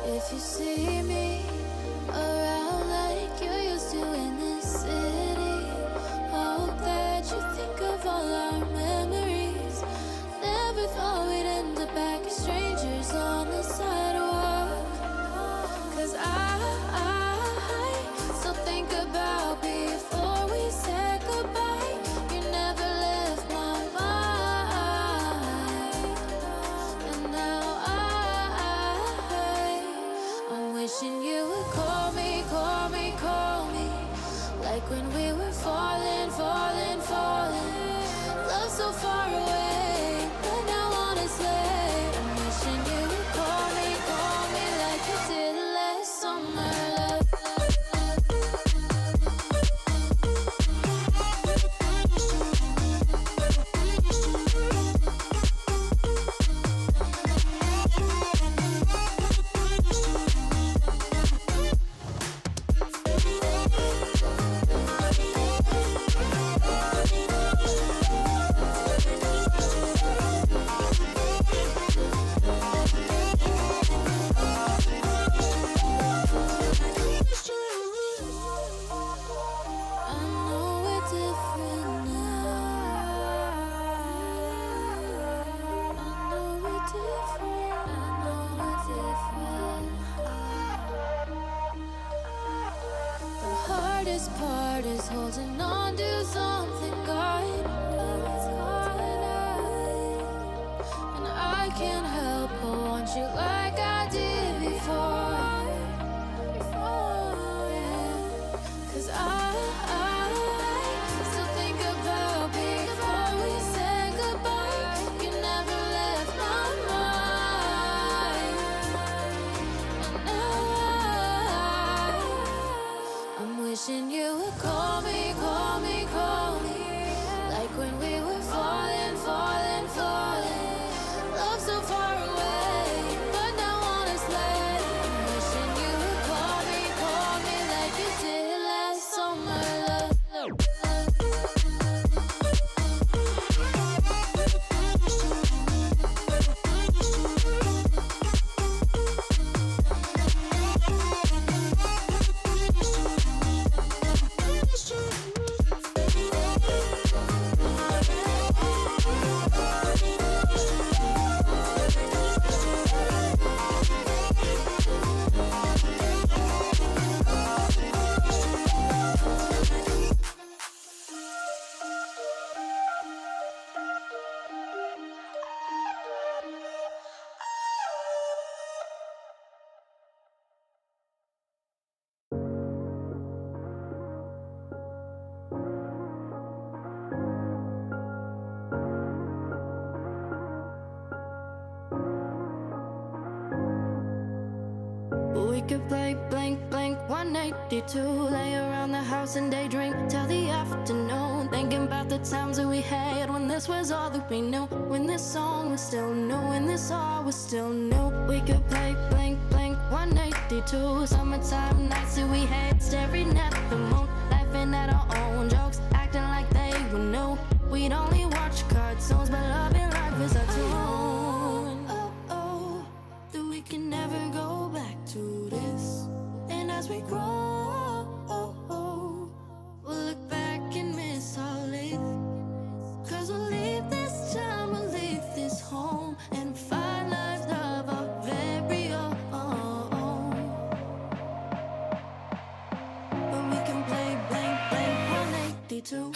If you see me around like you used to in this city, hope that you think of all our memories. Never thought we'd end up back as strangers on the sidewalk. 'Cause I still think about before we said goodbye. You never left my mind, and now I'm wishing you would call me, call me, call me, like when we were falling, falling, falling. Love so far away, but now honestly, I'm wishing you would call me, like you did last summer. Part is holding on to something God knows, and I can't help but want you like I did before. 'Cause I still think about before we said goodbye. You never left my mind, and now I'm wishing you would call me, call me, call me, like when we were falling, falling, falling. Love so far away, but now honestly, I'm wishing you would call me, like you did last summer. We could play blank, blank 182, lay around the house and daydream till the afternoon, thinking about the times that we had when this was all that we knew, when this song was still new, when this all was still new. We could play blank, blank 182, summertime nights that we had, staring at the moon, laughing at our own jokes, acting like they were new. We'd only watch cartoons, but loving life is our tune. That we can never go back to this. And as we grow, we'll look back and miss our life. 'Cause we'll leave this time, we'll leave this home, and find lives of our very own. But we can play blank, blank 182.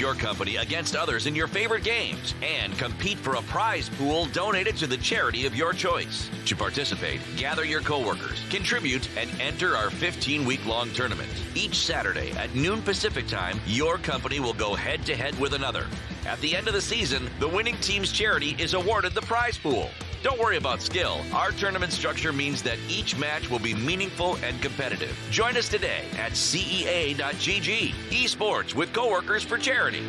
your company against others in your favorite games and compete for a prize pool donated to the charity of your choice. To participate, gather your coworkers, contribute, and enter our 15-week-long tournament. Each Saturday at noon Pacific time, your company will go head-to-head with another. At the end of the season, the winning team's charity is awarded the prize pool. Don't worry about skill. Our tournament structure means that each match will be meaningful and competitive. Join us today at CEA.gg. Esports with coworkers for charity.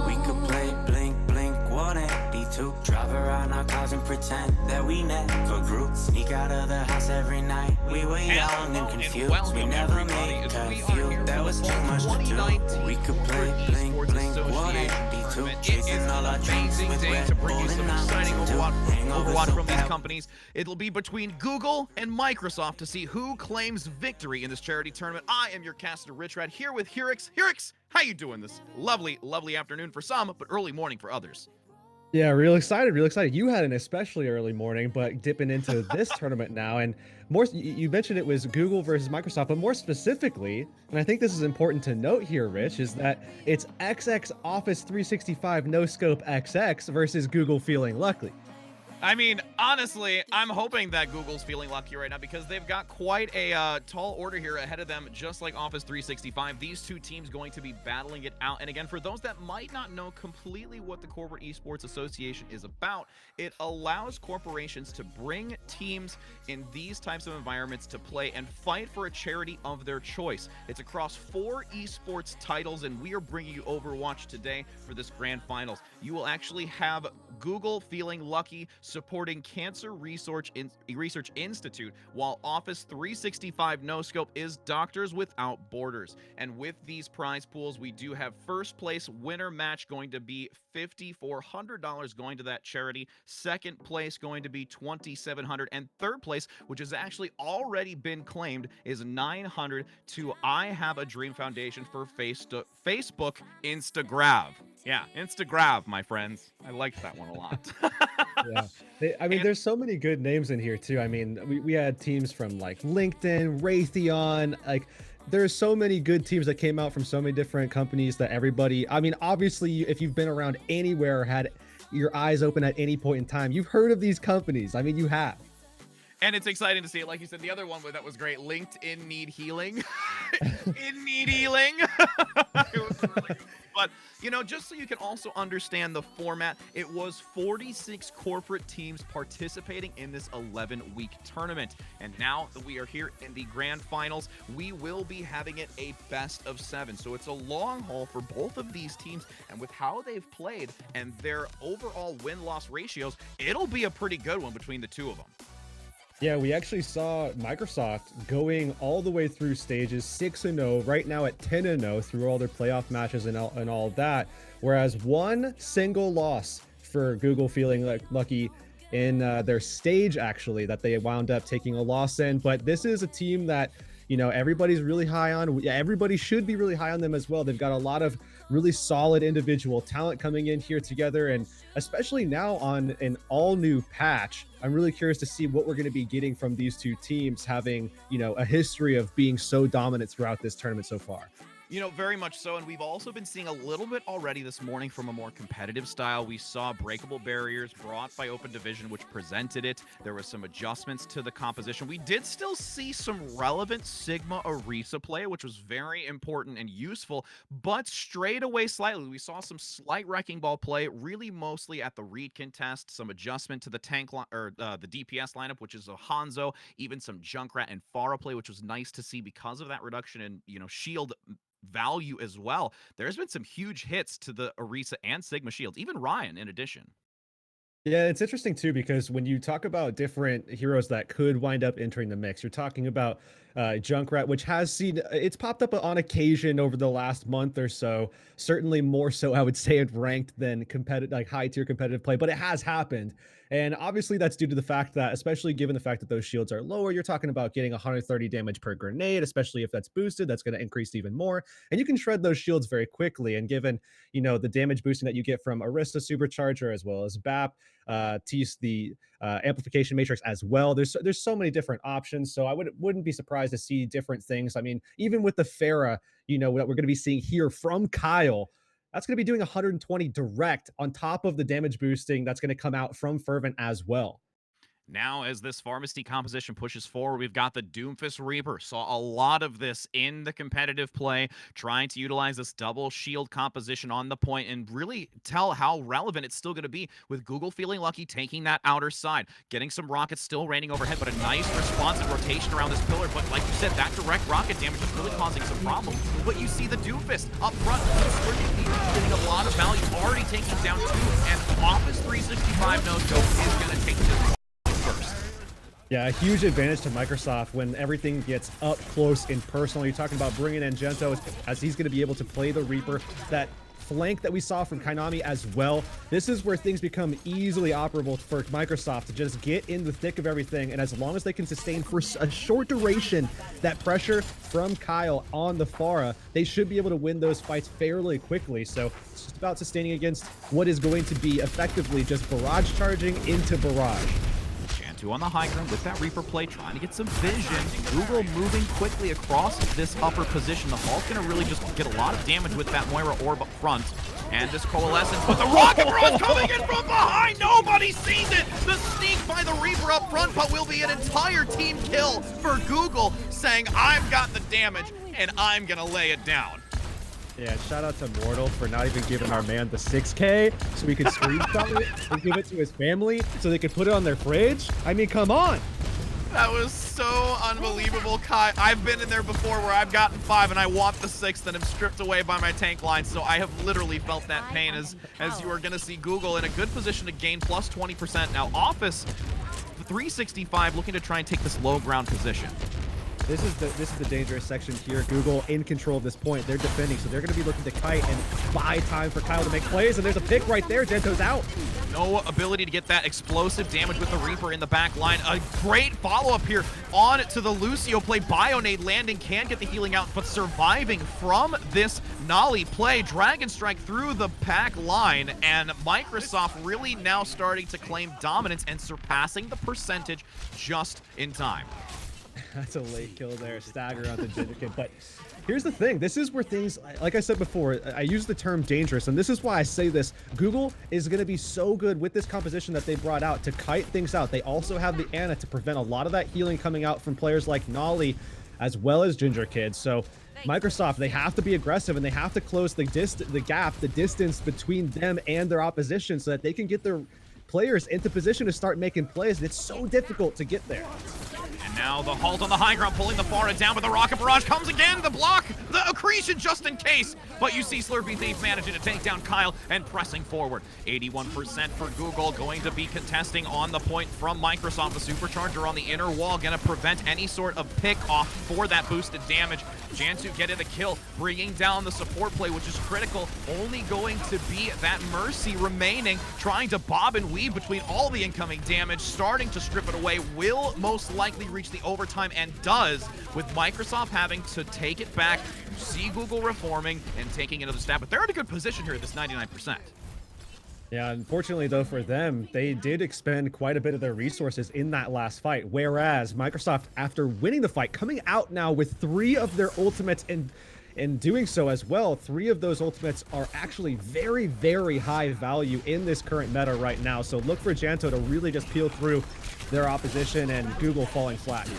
We could play blink, blink, 182. Drive around our cars and pretend that we never grew. Sneak out of the house every night. We were young and confused. We never made curfew. There was too much to do. We could play blink, blink, 182. Chasing all our dreams with Red Bull and exciting Overwatch Overwatch from these companies. It'll be between Google and Microsoft to see who claims victory in this charity tournament. I am your caster, Rich Red, here with Hirix. Hirix, how you doing this lovely, lovely afternoon for some, but early morning for others? Yeah, real excited, real excited. You had an especially early morning, but dipping into this tournament now, and more, you mentioned it was Google versus Microsoft, but more specifically, and I think this is important to note here, Rich, is that it's XX Office 365 No Scope XX versus Google Feeling Lucky. I mean, honestly, I'm hoping that Google's feeling lucky right now because they've got quite a tall order here ahead of them, just like Office 365. These two teams going to be battling it out. And again, for those that might not know completely what the Corporate Esports Association is about, it allows corporations to bring teams in these types of environments to play and fight for a charity of their choice. It's across 4 esports titles, and we are bringing you Overwatch today for this grand finals. You will actually have Google Feeling Lucky supporting Cancer Research Institute, while Office 365 No Scope is Doctors Without Borders. And with these prize pools, we do have first place winner match going to be $5,400 going to that charity, second place going to be $2,700, and third place, which has actually already been claimed, is $900 to I Have a Dream Foundation for Facebook Instagram. Yeah, Instagram, my friends. I liked that one a lot. Yeah. I mean, there's so many good names in here too. I mean, we had teams from like LinkedIn, Raytheon, like there's so many good teams that came out from so many different companies that everybody, I mean, obviously if you've been around anywhere or had your eyes open at any point in time, you've heard of these companies. I mean, you have. And it's exciting to see it. Like you said, the other one that was great, LinkedIn Need Healing. In Need Healing. It was really good. But, you know, just so you can also understand the format, it was 46 corporate teams participating in this 11-week tournament. And now that we are here in the grand finals, we will be having it a best of 7. So it's a long haul for both of these teams. And with how they've played and their overall win-loss ratios, it'll be a pretty good one between the two of them. Yeah, we actually saw Microsoft going all the way through stages 6-0, right now at 10-0 through all their playoff matches and all that. Whereas one single loss for Google Feeling Lucky in their stage, actually, that they wound up taking a loss in. But this is a team that, you know, everybody's really high on. Yeah, everybody should be really high on them as well. They've got a lot of really solid individual talent coming in here together, and especially now on an all new patch, I'm really curious to see what we're going to be getting from these two teams, having, you know, a history of being so dominant throughout this tournament so far. You know, very much so, and we've also been seeing a little bit already this morning from a more competitive style. We saw breakable barriers brought by Open Division, which presented it. There was some adjustments to the composition. We did still see some relevant Sigma Orisa play, which was very important and useful, but strayed away slightly. We saw some slight wrecking ball play, really mostly at the read contest, some adjustment to the tank or the DPS lineup, which is a Hanzo, even some Junkrat and Pharah play, which was nice to see because of that reduction in, you know, shield value as well. There's been some huge hits to the Orisa and Sigma shields, even Ryan in addition. Yeah, it's interesting too, because when you talk about different heroes that could wind up entering the mix, you're talking about Junkrat, which has seen, it's popped up on occasion over the last month or so. Certainly more so, I would say, in ranked than competitive, like high tier competitive play, but it has happened. And obviously that's due to the fact that, especially given the fact that those shields are lower, you're talking about getting 130 damage per grenade, especially if that's boosted, that's going to increase even more. And you can shred those shields very quickly. And given, you know, the damage boosting that you get from Arista Supercharger as well as BAP, tease the amplification matrix as well. There's so many different options, so I wouldn't be surprised to see different things. I mean, even with the Pharah, you know, what we're going to be seeing here from Kyle, that's going to be doing 120 direct on top of the damage boosting that's going to come out from Fervent as well. Now, as this Pharmacy composition pushes forward, we've got the Doomfist Reaper. Saw a lot of this in the competitive play, trying to utilize this double shield composition on the point and really tell how relevant it's still going to be, with Google feeling lucky taking that outer side, getting some rockets still raining overhead, but a nice responsive rotation around this pillar. But like you said, that direct rocket damage is really causing some problems. But you see the Doomfist up front, getting a lot of value, already taking down 2, and Office 365 no-scope is going to take this. Yeah, a huge advantage to Microsoft when everything gets up close and personal. You're talking about bringing in Gento as he's going to be able to play the Reaper. That flank that we saw from Kainami as well. This is where things become easily operable for Microsoft to just get in the thick of everything. And as long as they can sustain for a short duration that pressure from Kyle on the Pharah, they should be able to win those fights fairly quickly. So it's just about sustaining against what is going to be effectively just barrage charging into barrage. On the high ground with that Reaper play, trying to get some vision. Google moving quickly across this upper position. The Hulk's going to really just get a lot of damage with that Moira orb up front. And this Coalescence, but the rocket barrage coming in from behind! Nobody sees it! The sneak by the Reaper up front, but will be an entire team kill for Google, saying, I've got the damage, and I'm going to lay it down. Yeah, shout out to Mortal for not even giving our man the 6K so we could screenshot it and give it to his family so they could put it on their fridge. I mean, come on. That was so unbelievable, Kai. I've been in there before where I've gotten 5 and I want the 6th and I'm stripped away by my tank line, so I have literally felt that pain as you are going to see Google in a good position to gain plus 20%. Now, Office 365 looking to try and take this low ground position. This is the dangerous section here. Google in control of this point. They're defending, so they're going to be looking to kite and buy time for Kyle to make plays. And there's a pick right there. Gento's out. No ability to get that explosive damage with the Reaper in the back line. A great follow-up here on to the Lucio play. Bionade landing, can get the healing out, but surviving from this Nolly play. Dragon Strike through the pack line, and Microsoft really now starting to claim dominance and surpassing the percentage just in time. That's a late kill there, stagger on the Ginger Kid. But here's the thing. This is where things, like I said before, I use the term dangerous, and this is why I say this. Google is going to be so good with this composition that they brought out to kite things out. They also have the Ana to prevent a lot of that healing coming out from players like Nolly as well as Ginger Kid. So Microsoft, they have to be aggressive and they have to close the gap, the distance between them and their opposition so that they can get their players into position to start making plays. And it's so difficult to get there. And now the halt on the high ground, pulling the Pharah down, but the rocket barrage comes again. The block, the accretion just in case. But you see Slurpee Thief managing to take down Kyle and pressing forward. 81% for Google, going to be contesting on the point from Microsoft. The Supercharger on the inner wall, going to prevent any sort of pick off for that boosted damage. Jansu getting the kill, bringing down the support play, which is critical. Only going to be that Mercy remaining, trying to bob and weave between all the incoming damage, starting to strip it away. Will most likely reach the overtime, and does, with Microsoft having to take it back. You see Google reforming and taking another stab, but they're in a good position here at this 99%. Yeah, unfortunately, though, for them, they did expend quite a bit of their resources in that last fight, whereas Microsoft, after winning the fight, coming out now with 3 of their ultimates, and in doing so as well, 3 of those ultimates are actually very, very high value in this current meta right now. So look for Janto to really just peel through their opposition, and Google falling flat here.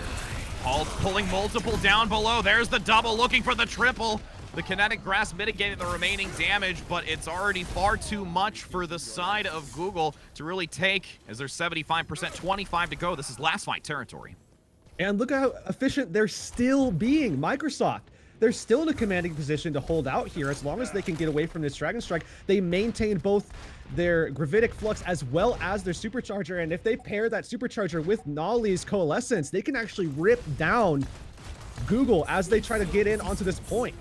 Hulk pulling multiple down below. There's the double, looking for the triple. The kinetic grass mitigated the remaining damage, but it's already far too much for the side of Google to really take, as there's 75%, 25 to go. This is last fight territory. And look at how efficient they're still being. Microsoft, they're still in a commanding position to hold out here as long as they can get away from this Dragon Strike. They maintain both their Gravitic Flux as well as their Supercharger, and if they pair that Supercharger with Nolly's Coalescence, they can actually rip down Google as they try to get in onto this point.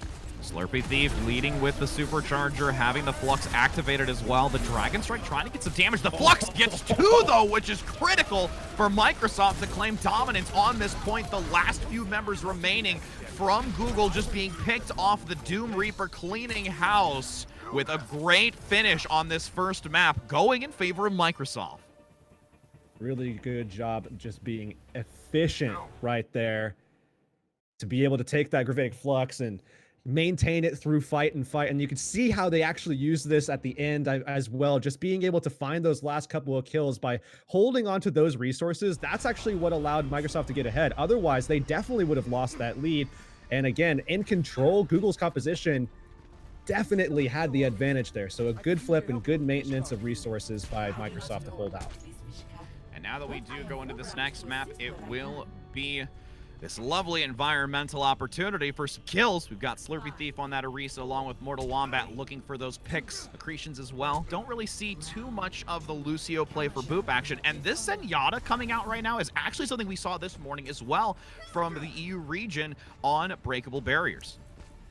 Slurpee Thief leading with the Supercharger, having the Flux activated as well. The Dragon Strike trying to get some damage. The Flux gets 2, though, which is critical for Microsoft to claim dominance on this point. The last few members remaining from Google just being picked off. The Doom Reaper cleaning house with a great finish on this first map, going in favor of Microsoft. Really good job just being efficient right there to be able to take that gravitic flux and maintain it through fight and fight. And you can see how they actually use this at the end as well. Just being able to find those last couple of kills by holding on to those resources. That's actually what allowed Microsoft to get ahead. Otherwise, they definitely would have lost that lead. And again, in control, Google's composition definitely had the advantage there. So a good flip and good maintenance of resources by Microsoft to hold out. And now that we do go into this next map, it will be this lovely environmental opportunity for some kills. We've got Slurpee Thief on that Orisa along with Mortal Wombat looking for those picks, accretions as well. Don't really see too much of the Lucio play for Boop action. And this Zenyatta coming out right now is actually something we saw this morning as well from the EU region on Breakable Barriers.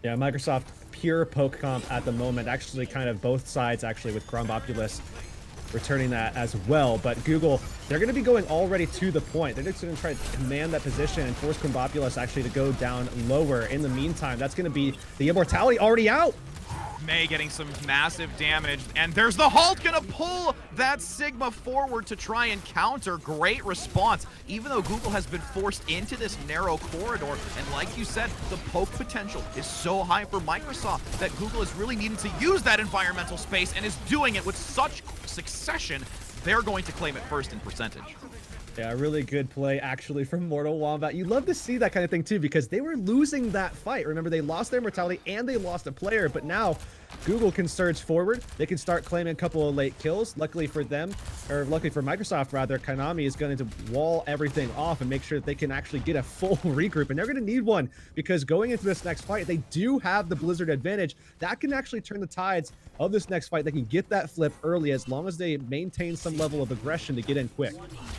Yeah, Microsoft pure poke comp at the moment. Actually kind of both sides actually with Chrombopulus returning that as well. But Google, they're going to be going already to the point. They're just going to try to command that position and force Chrombopulus actually to go down lower. In the meantime, that's going to be the Immortality already out. May getting some massive damage, and there's the Halt gonna pull that Sigma forward to try and counter. Great response, even though Google has been forced into this narrow corridor, and like you said, the poke potential is so high for Microsoft that Google is really needing to use that environmental space and is doing it with such succession. They're going to claim it first in percentage. Yeah, really good play actually from Mortal Wombat. You love to see that kind of thing too, because they were losing that fight. Remember, they lost their mortality and they lost a player, but now Google can surge forward. They can start claiming a couple of late kills. Luckily for them, or luckily for Microsoft rather, Konami is going to wall everything off and make sure that they can actually get a full regroup, and they're going to need one because going into this next fight, they do have the Blizzard advantage. That can actually turn the tides of this next fight. They can get that flip early as long as they maintain some level of aggression to get in quick.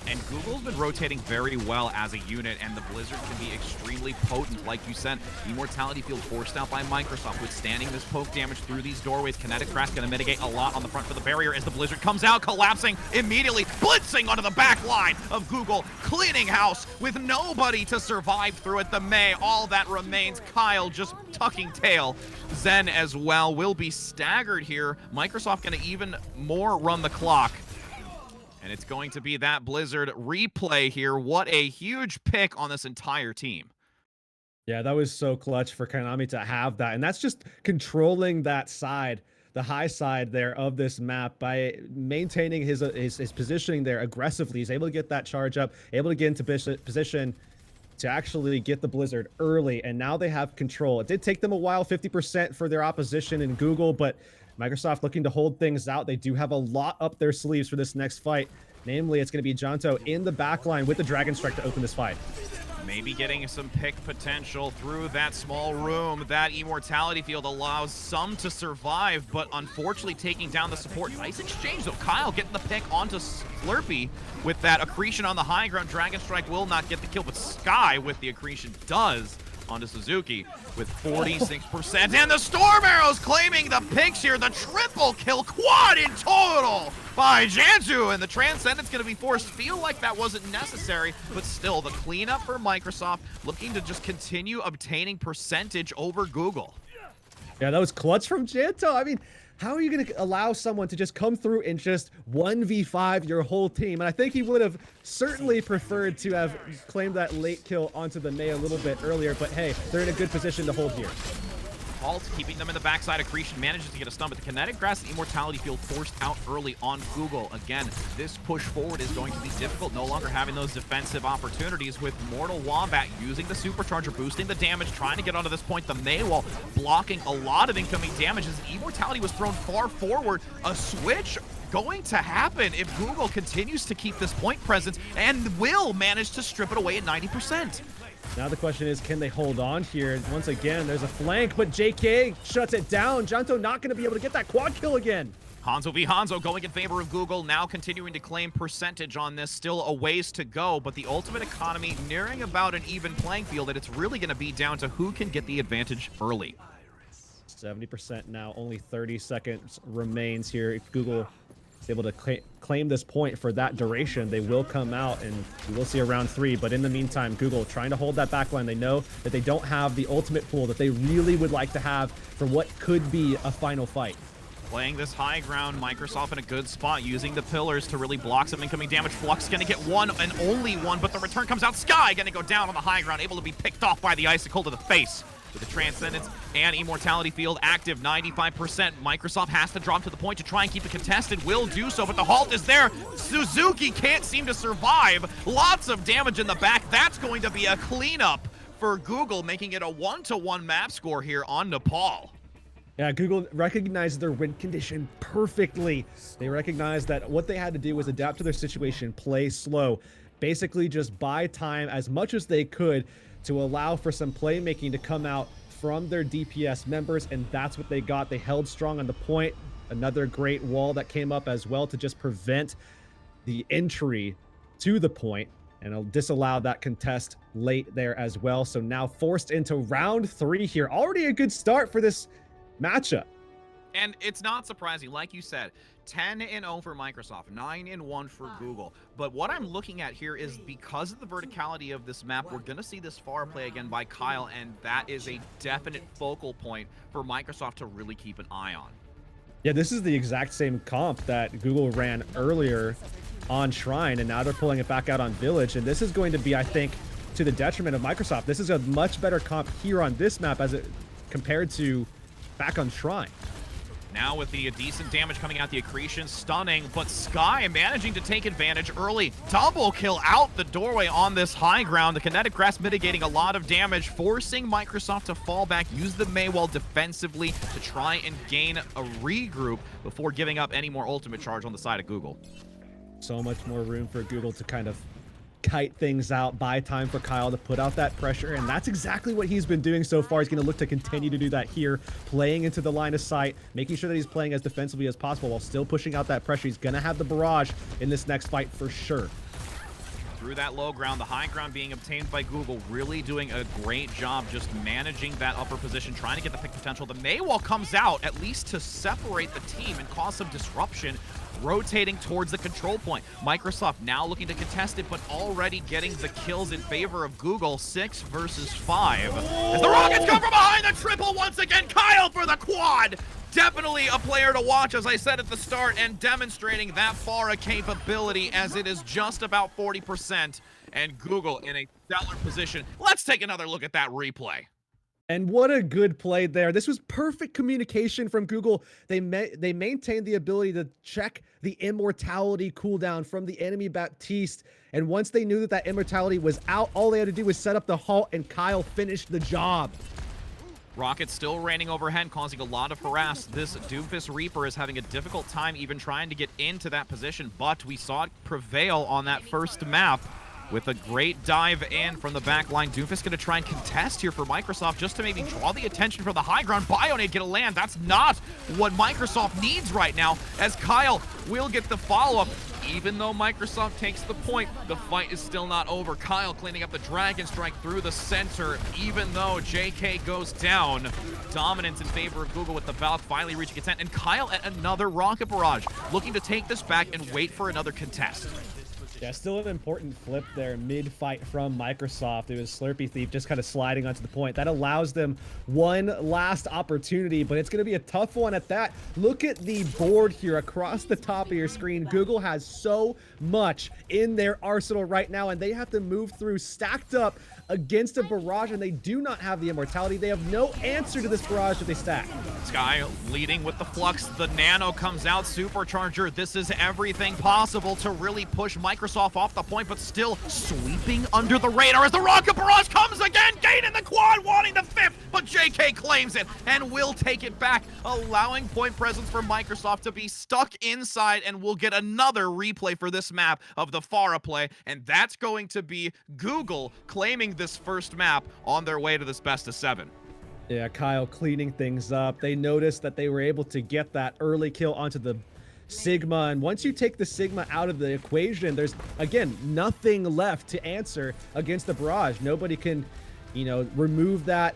And Google's been rotating very well as a unit, and the Blizzard can be extremely potent. Like you said, Immortality Field forced out by Microsoft, withstanding this poke damage through these doorways. Kinetic Crash going to mitigate a lot on the front for the barrier as the Blizzard comes out, collapsing immediately, blitzing onto the back line of Google, cleaning house with nobody to survive through it. The May, all that remains. Kyle just tucking tail. Zen as well will be staggered here. Microsoft going to even more run the clock. And it's going to be that Blizzard replay here. What a huge pick on this entire team. Yeah, that was so clutch for Konami to have that. And that's just controlling that side, the high side there of this map by maintaining his positioning there aggressively. He's able to get that charge up, able to get into position to actually get the Blizzard early. And now they have control. It did take them a while, 50% for their opposition in Google, but Microsoft looking to hold things out. They do have a lot up their sleeves for this next fight. Namely, it's going to be Janto in the backline with the Dragon Strike to open this fight. Maybe getting some pick potential through that small room. That Immortality Field allows some to survive, but unfortunately taking down the support. Nice exchange, though. Kyle getting the pick onto Slurpee with that accretion on the high ground. Dragon Strike will not get the kill, but Sky with the accretion does onto Suzuki with 46%. And the Storm Arrows claiming the picks here. The triple kill, quad in total by Jantu, and the Transcendent's going to be forced. Feel like that wasn't necessary, but still the cleanup for Microsoft, looking to just continue obtaining percentage over Google. Yeah, that was clutch from Janto. I mean, how are you going to allow someone to just come through and just 1v5 your whole team? And I think he would have certainly preferred to have claimed that late kill onto the May a little bit earlier, but hey, they're in a good position to hold here. Halt keeping them in the backside. Accretion manages to get a stun, but the Kinetic Grass and Immortality Field forced out early on Google. Again, this push forward is going to be difficult, no longer having those defensive opportunities with Mortal Wombat using the Supercharger, boosting the damage, trying to get onto this point. The Maywall blocking a lot of incoming damage as Immortality was thrown far forward. A switch going to happen if Google continues to keep this point presence and will manage to strip it away at 90%. Now the question is, can they hold on here? Once again, there's a flank, but JK shuts it down. Janto not going to be able to get that quad kill again. Hanzo v Hanzo going in favor of Google, now continuing to claim percentage on this. Still a ways to go, but the ultimate economy nearing about an even playing field, and it's really going to be down to who can get the advantage early. 70% now, only 30 seconds remains here. If Google is able to claim this point for that duration, they will come out and we will see a round 3. But in the meantime, Google trying to hold that backline. They know that they don't have the ultimate pool that they really would like to have for what could be a final fight. Playing this high ground, Microsoft in a good spot, using the pillars to really block some incoming damage. Flux gonna get one and only one, but the return comes out. Sky gonna go down on the high ground, able to be picked off by the icicle to the face. With the Transcendence and Immortality Field active, 95%. Microsoft has to drop to the point to try and keep it contested. Will do so, but the halt is there. Suzuki can't seem to survive. Lots of damage in the back. That's going to be a cleanup for Google, making it a 1-to-1 map score here on Nepal. Yeah, Google recognized their win condition perfectly. They recognized that what they had to do was adapt to their situation, play slow, basically just buy time as much as they could to allow for some playmaking to come out from their DPS members, and that's what they got. They held strong on the point. Another great wall that came up as well to just prevent the entry to the point, and it'll disallow that contest late there as well. So now forced into round 3 here. Already a good start for this matchup. And it's not surprising, like you said, 10-0 for Microsoft, 9-1 for Google. But what I'm looking at here is because of the verticality of this map, we're going to see this far play again by Kyle, and that is a definite focal point for Microsoft to really keep an eye on. Yeah, this is the exact same comp that Google ran earlier on Shrine, and now they're pulling it back out on Village, and this is going to be, I think, to the detriment of Microsoft. This is a much better comp here on this map as it compared to back on Shrine. Now with the decent damage coming out, the accretion stunning, but Sky managing to take advantage early. Double kill out the doorway on this high ground. The kinetic grasp mitigating a lot of damage, forcing Microsoft to fall back, use the Maywall defensively to try and gain a regroup before giving up any more ultimate charge on the side of Google. So much more room for Google to kind of kite things out, buy time for Kyle to put out that pressure, and that's exactly what he's been doing so far. He's going to look to continue to do that here, playing into the line of sight, making sure that he's playing as defensively as possible while still pushing out that pressure. He's going to have the barrage in this next fight for sure. Through that low ground, the high ground being obtained by Google, really doing a great job just managing that upper position, trying to get the pick potential. The Maywall comes out at least to separate the team and cause some disruption, rotating towards the control point. Microsoft now looking to contest it, but already getting the kills in favor of Google, 6 versus 5. As the Rockets come from behind, the triple once again, Kyle for the quad! Definitely a player to watch, as I said at the start, and demonstrating that far a capability as it is just about 40%, and Google in a stellar position. Let's take another look at that replay. And what a good play there. This was perfect communication from Google. They maintained the ability to check the immortality cooldown from the enemy Baptiste. And once they knew that that immortality was out, all they had to do was set up the halt, and Kyle finished the job. Rockets still raining overhead, causing a lot of harass. This Doomfist Reaper is having a difficult time even trying to get into that position, but we saw it prevail on that first map with a great dive in from the back line. Doomfist going to try and contest here for Microsoft just to maybe draw the attention from the high ground. Bionade get a land. That's not what Microsoft needs right now, as Kyle will get the follow-up. Even though Microsoft takes the point, the fight is still not over. Kyle cleaning up the Dragon Strike through the center, even though JK goes down. Dominance in favor of Google with the Valk finally reaching its end, and Kyle at another rocket barrage, looking to take this back and wait for another contest. Yeah, still an important flip there mid-fight from Microsoft. It was Slurpee Thief just kind of sliding onto the point. That allows them one last opportunity, but it's going to be a tough one at that. Look at the board here across the top of your screen. Google has so much in their arsenal right now, and they have to move through stacked up against a barrage, and they do not have the immortality. They have no answer to this barrage that they stack. Sky leading with the Flux. The Nano comes out, Supercharger. This is everything possible to really push Microsoft off the point, but still sweeping under the radar as the Rocket Barrage comes again, gaining the quad, wanting the 5th, but JK claims it and will take it back, allowing point presence for Microsoft to be stuck inside, and we'll get another replay for this map of the Farah play, and that's going to be Google claiming this first map on their way to this best of 7. Yeah, Kyle cleaning things up. They noticed that they were able to get that early kill onto the Sigma, and once you take the Sigma out of the equation, there's, again, nothing left to answer against the barrage. Nobody can, you know, remove that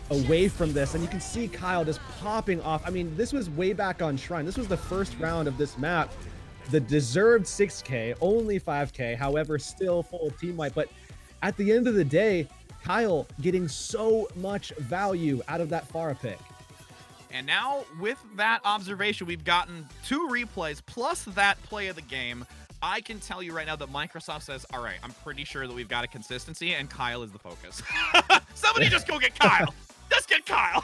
away from this, and you can see Kyle just popping off. I mean, this was way back on Shrine. This was the first round of this map. The deserved 6K, only 5K, however, still full team wipe, but at the end of the day, Kyle getting so much value out of that Farah pick. And now, with that observation, we've gotten 2 replays plus that play of the game. I can tell you right now that Microsoft says, all right, I'm pretty sure that we've got a consistency, and Kyle is the focus. Somebody just go get Kyle. Just get Kyle.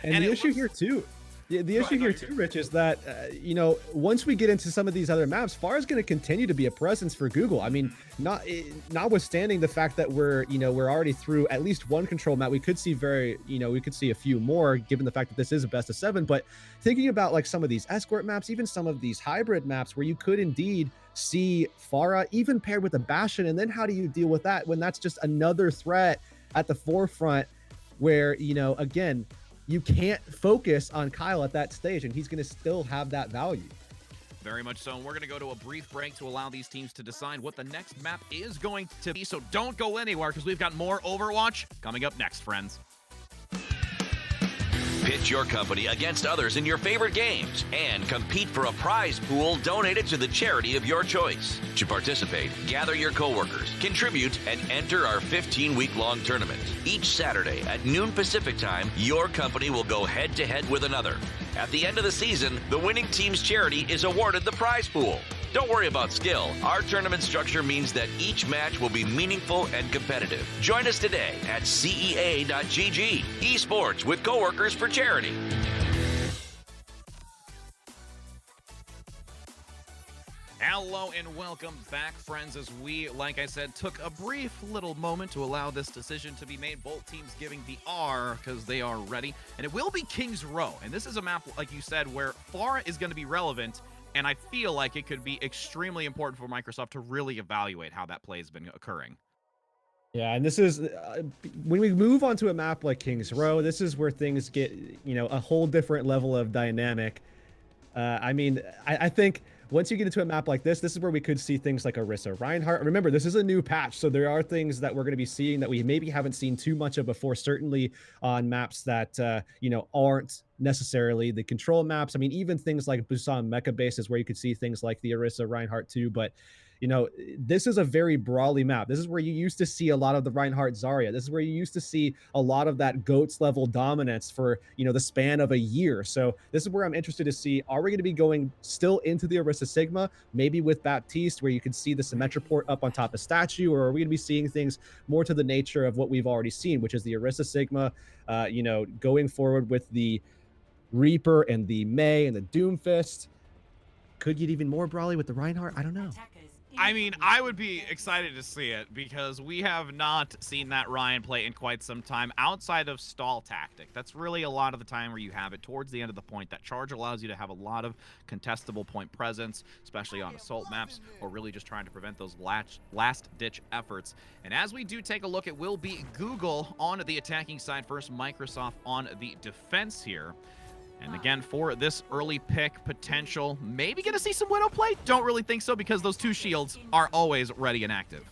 And the issue here, too. The issue here too, Rich, is that, you know, once we get into some of these other maps, FAR is going to continue to be a presence for Google. I mean, notwithstanding the fact that we're already through at least one control map, we could see we could see a few more given the fact that this is a best of 7. But thinking about like some of these escort maps, even some of these hybrid maps where you could indeed see Farah even paired with a Bastion, and then how do you deal with that when that's just another threat at the forefront where, you know, again, you can't focus on Kyle at that stage, and he's going to still have that value. Very much so. And we're going to go to a brief break to allow these teams to decide what the next map is going to be. So don't go anywhere, because we've got more Overwatch coming up next, friends. Pitch your company against others in your favorite games and compete for a prize pool donated to the charity of your choice. To participate, gather your coworkers, contribute, and enter our 15-week-long tournament. Each Saturday at noon Pacific time, your company will go head-to-head with another. At the end of the season, the winning team's charity is awarded the prize pool. Don't worry about skill. Our tournament structure means that each match will be meaningful and competitive. Join us today at CEA.gg. Esports with coworkers for charity. Hello and welcome back, friends, as we, like I said, took a brief little moment to allow this decision to be made. Both teams giving the R because they are ready. And it will be King's Row. And this is a map, like you said, where FAR is going to be relevant. And I feel like it could be extremely important for Microsoft to really evaluate how that play has been occurring. Yeah, and this is when we move onto a map like King's Row, this is where things get, you know, a whole different level of dynamic. I mean, I think once you get into a map like this is where we could see things like Orisa Reinhardt. Remember, this is a new patch, so there are things that we're going to be seeing that we maybe haven't seen too much of before, certainly on maps that, you know, aren't necessarily the control maps. I mean, even things like Busan Mecha Bases where you could see things like the Orisa Reinhardt too, but you know, this is a very brawly map. This is where you used to see a lot of the Reinhardt Zarya. This is where you used to see a lot of that GOATS level dominance for, you know, the span of a year. So this is where I'm interested to see, are we going to be going still into the Orisa Sigma, maybe with Baptiste, where you can see the Symmetroport up on top of statue, or are we going to be seeing things more to the nature of what we've already seen, which is the Orisa Sigma, you know, going forward with the Reaper and the Mei and the Doomfist. Could get even more brawly with the Reinhardt. I don't know. I mean, I would be excited to see it because we have not seen that Ryan play in quite some time outside of stall tactic. That's really a lot of the time where you have it towards the end of the point. That charge allows you to have a lot of contestable point presence, especially on assault maps, or really just trying to prevent those last-ditch efforts. And as we do take a look, it will be Google on the attacking side first, Microsoft on the defense here. And again, for this early pick potential, maybe going to see some Widow play? Don't really think so, because those 2 shields are always ready and active.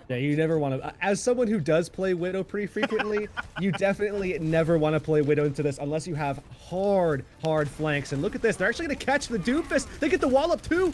Yeah, you never want to, as someone who does play Widow pretty frequently, you definitely never want to play Widow into this unless you have hard flanks. And look at this, they're actually going to catch the Doomfist. They get the wall up too.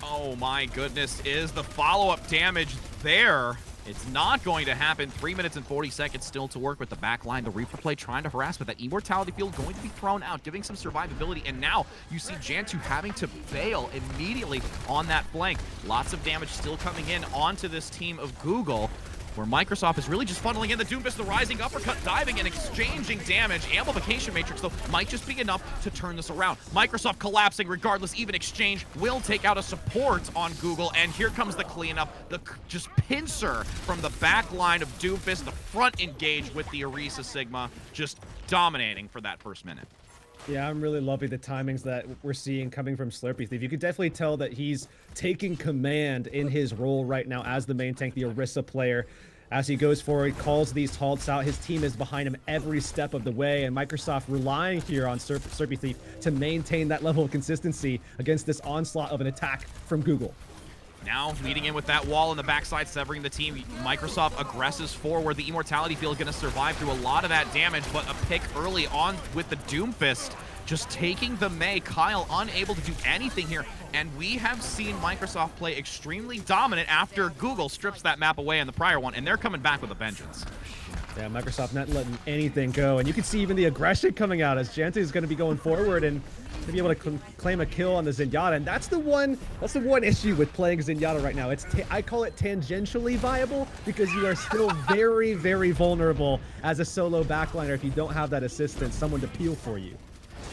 Oh my goodness, is the follow-up damage there? It's not going to happen. 3 minutes and 40 seconds still to work with the back line. The Reaper play trying to harass, but that Immortality field going to be thrown out, giving some survivability. And now you see Jantu having to bail immediately on that flank. Lots of damage still coming in onto this team of Google, where Microsoft is really just funneling in the Doomfist, the rising uppercut, diving and exchanging damage. Amplification Matrix, though, might just be enough to turn this around. Microsoft collapsing regardless. Even exchange will take out a support on Google, and here comes the cleanup. The just pincer from the back line of Doomfist, the front engage with the Orisa Sigma, just dominating for that first minute. Yeah, I'm really loving the timings that we're seeing coming from Slurpee Thief. You can definitely tell that he's taking command in his role right now as the main tank, the Orisa player. As he goes forward, calls these halts out. His team is behind him every step of the way, and Microsoft relying here on Slurpee Thief to maintain that level of consistency against this onslaught of an attack from Google. Now leading in with that wall in the backside, severing the team. Microsoft aggresses forward. The Immortality field is going to survive through a lot of that damage, but a pick early on with the Doomfist just taking the Mei. Kyle unable to do anything here, and we have seen Microsoft play extremely dominant after Google strips that map away in the prior one, and they're coming back with a vengeance. Yeah, Microsoft not letting anything go, and you can see even the aggression coming out as Jantu is going to be going forward and to be able to claim a kill on the Zenyatta, and that's the one issue with playing Zenyatta right now. I call it tangentially viable because you are still very, very vulnerable as a solo backliner if you don't have that assistance, someone to peel for you.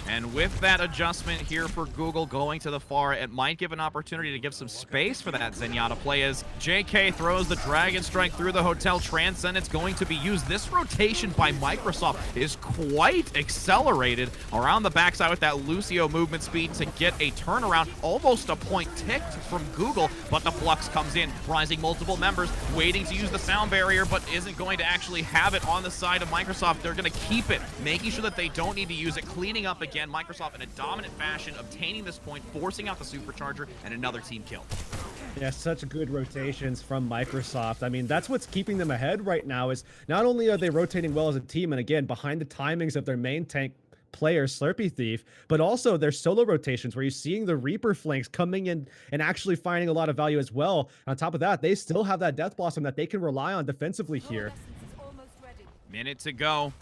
And with that adjustment here for Google going to the far, it might give an opportunity to give some space for that Zenyatta play as JK throws the Dragon Strike through the Hotel Transcendence going to be used. This rotation by Microsoft is quite accelerated around the backside with that Lucio movement speed to get a turnaround, almost a point ticked from Google, but the Flux comes in, rising multiple members, waiting to use the sound barrier, but isn't going to actually have it on the side of Microsoft. They're going to keep it, making sure that they don't need to use it, cleaning up again, Microsoft in a dominant fashion, obtaining this point, forcing out the supercharger, and another team kill. Yeah, such good rotations from Microsoft. I mean, that's what's keeping them ahead right now is not only are they rotating well as a team, and again, behind the timings of their main tank player, Slurpee Thief, but also their solo rotations where you're seeing the Reaper flanks coming in and actually finding a lot of value as well. On top of that, they still have that Death Blossom that they can rely on defensively here. Minute to go.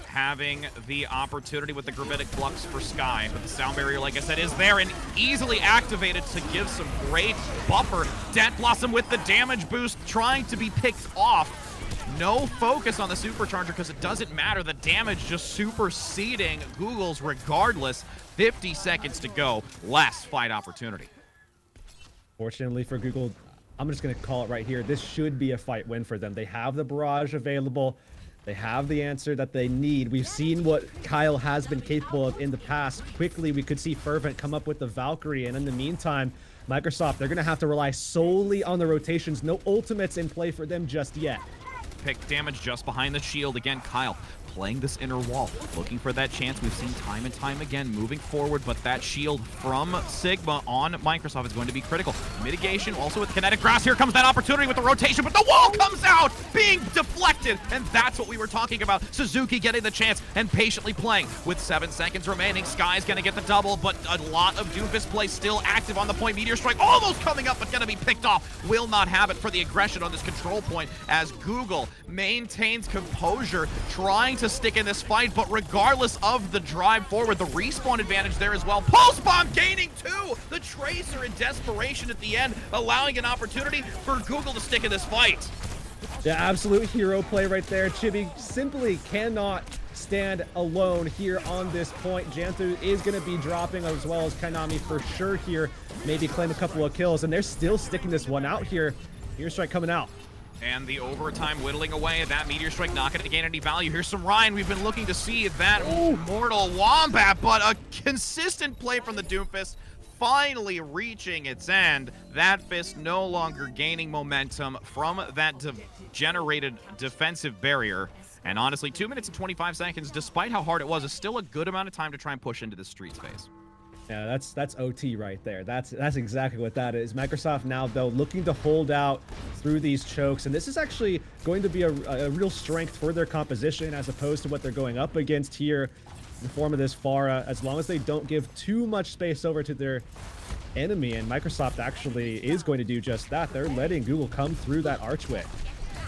Having the opportunity with the Gravitic Flux for Sky, but the sound barrier, like I said, is there and easily activated to give some great buffer. Death Blossom with the damage boost trying to be picked off. No focus on the supercharger because it doesn't matter. The damage just superseding Google's regardless. 50 seconds to go. Last fight opportunity. Fortunately for Google, I'm just going to call it right here. This should be a fight win for them. They have the barrage available. They have the answer that they need. We've seen what Kyle has been capable of in the past. Quickly, we could see Fervent come up with the Valkyrie, and in the meantime, Microsoft, they're going to have to rely solely on the rotations. No ultimates in play for them just yet. Pick damage just behind the shield. Again, Kyle playing this inner wall, looking for that chance. We've seen time and time again moving forward, but that shield from Sigma on Microsoft is going to be critical. Mitigation also with kinetic grasp. Here comes that opportunity with the rotation, but the wall comes out, being deflected, and that's what we were talking about. Suzuki getting the chance and patiently playing. With 7 seconds remaining, Sky's gonna get the double, but a lot of Doomfist play still active on the point. Meteor Strike almost coming up, but gonna be picked off. Will not have it for the aggression on this control point as Google maintains composure, trying to stick in this fight, but regardless of the drive forward, the respawn advantage there as well. Pulse Bomb gaining 2! The Tracer in desperation at the end, allowing an opportunity for Google to stick in this fight. Yeah, absolute hero play right there. Chibi simply cannot stand alone here on this point. Jantu is going to be dropping as well as Kainami for sure here. Maybe claim a couple of kills, and they're still sticking this one out here. Meteor Strike coming out. And the overtime whittling away. That Meteor Strike not going to gain any value. Here's some Ryan. We've been looking to see that Mortal Wombat, but a consistent play from the Doomfist finally reaching its end. That fist no longer gaining momentum from that generated defensive barrier. And honestly, 2 minutes and 25 seconds, despite how hard it was, is still a good amount of time to try and push into the street space. Yeah, that's OT right there. That's exactly what that is. Microsoft now, though, looking to hold out through these chokes, and this is actually going to be a real strength for their composition as opposed to what they're going up against here in the form of this Pharah, as long as they don't give too much space over to their enemy, and Microsoft actually is going to do just that. They're letting Google come through that archway.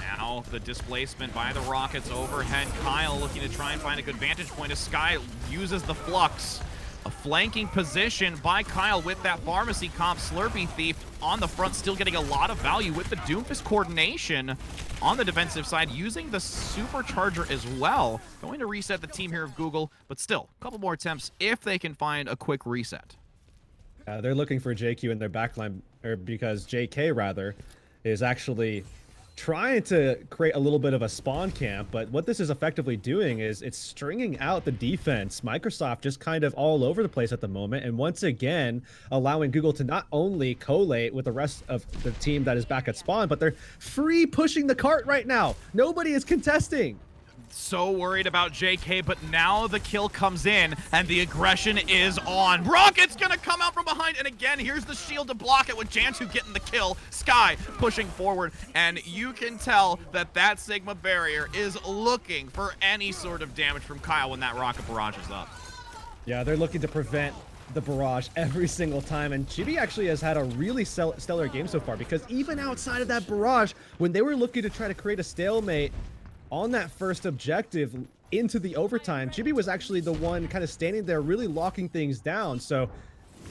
Now the displacement by the Rockets overhead. Kyle looking to try and find a good vantage point as Sky uses the Flux. A flanking position by Kyle with that pharmacy comp. Slurpee Thief on the front, still getting a lot of value with the Doomfist coordination on the defensive side, using the supercharger as well. Going to reset the team here of Google, but still, a couple more attempts if they can find a quick reset. They're looking for JQ in their backline, or because JK rather, is actually trying to create a little bit of a spawn camp, but what this is effectively doing is it's stringing out the defense. Microsoft just kind of all over the place at the moment, and once again allowing Google to not only collate with the rest of the team that is back at spawn, but they're free pushing the cart right now. Nobody is contesting. So worried about JK, but now the kill comes in and the aggression is on. Rocket's gonna come out from behind, and again, here's the shield to block it with Jantu getting the kill. Sky pushing forward, and you can tell that that Sigma barrier is looking for any sort of damage from Kyle when that rocket barrage is up. Yeah, they're looking to prevent the barrage every single time, and Chibi actually has had a really stellar game so far, because even outside of that barrage, when they were looking to try to create a stalemate on that first objective into the overtime, Chibi was actually the one kind of standing there really locking things down. So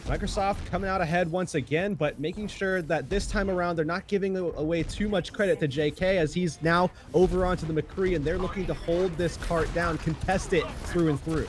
Microsoft coming out ahead once again, but making sure that this time around they're not giving away too much credit to JK, as he's now over onto the McCree, and they're looking to hold this cart down, contest it through and through.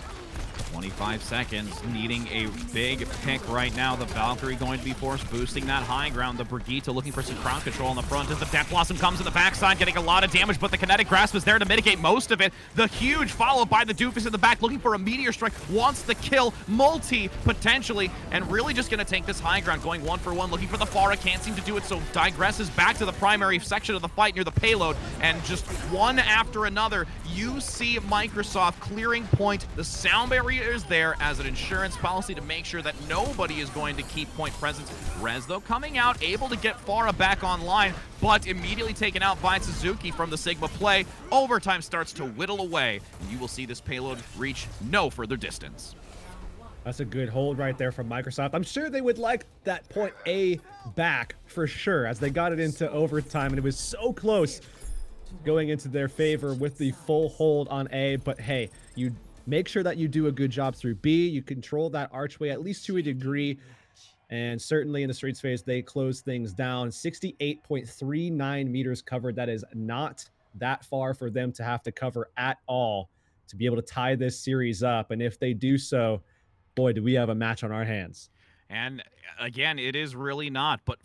25 seconds, needing a big pick right now. The Valkyrie going to be forced, boosting that high ground. The Brigitte looking for some crowd control in the front as the Death Blossom comes in the backside, getting a lot of damage, but the Kinetic Grasp is there to mitigate most of it. The Huge followed by the Doofus in the back, looking for a Meteor Strike, wants the kill, multi potentially, and really just going to take this high ground, going 1 for 1, looking for the Pharah, can't seem to do it, so digresses back to the primary section of the fight near the payload, and just one after another, you see Microsoft clearing point. The sound barrier is there as an insurance policy to make sure that nobody is going to keep point presence. Rez, though, coming out, able to get Pharah back online, but immediately taken out by Suzuki from the Sigma play. Overtime starts to whittle away, and you will see this payload reach no further distance. That's a good hold right there from Microsoft. I'm sure they would like that point A back for sure, as they got it into overtime, and it was so close going into their favor with the full hold on A. But hey, you make sure that you do a good job through B. You control that archway at least to a degree. And certainly in the streets phase, they close things down. 68.39 meters covered. That is not that far for them to have to cover at all to be able to tie this series up. And if they do so, boy, do we have a match on our hands. And again, it is really not. But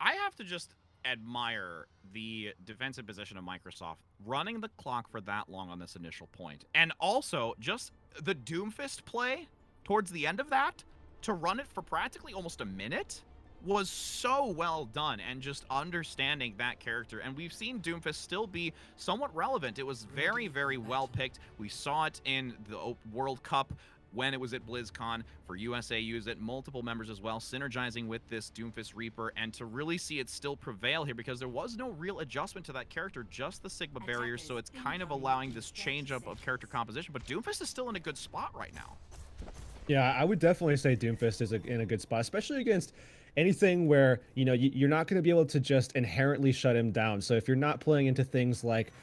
I have to just admire the defensive position of Microsoft running the clock for that long on this initial point. And also just the Doomfist play towards the end of that, to run it for practically almost a minute, was so well done, and just understanding that character. And we've seen Doomfist still be somewhat relevant. It was very, very well picked. We saw it in the World Cup when it was at BlizzCon, for USA use it, multiple members as well, synergizing with this Doomfist Reaper, and to really see it still prevail here, because there was no real adjustment to that character, just the Sigma barriers, so it's kind of allowing this change up of character composition, but Doomfist is still in a good spot right now. Yeah, I would definitely say Doomfist is in a good spot, especially against anything where, you know, you're not going to be able to just inherently shut him down. So if you're not playing into things like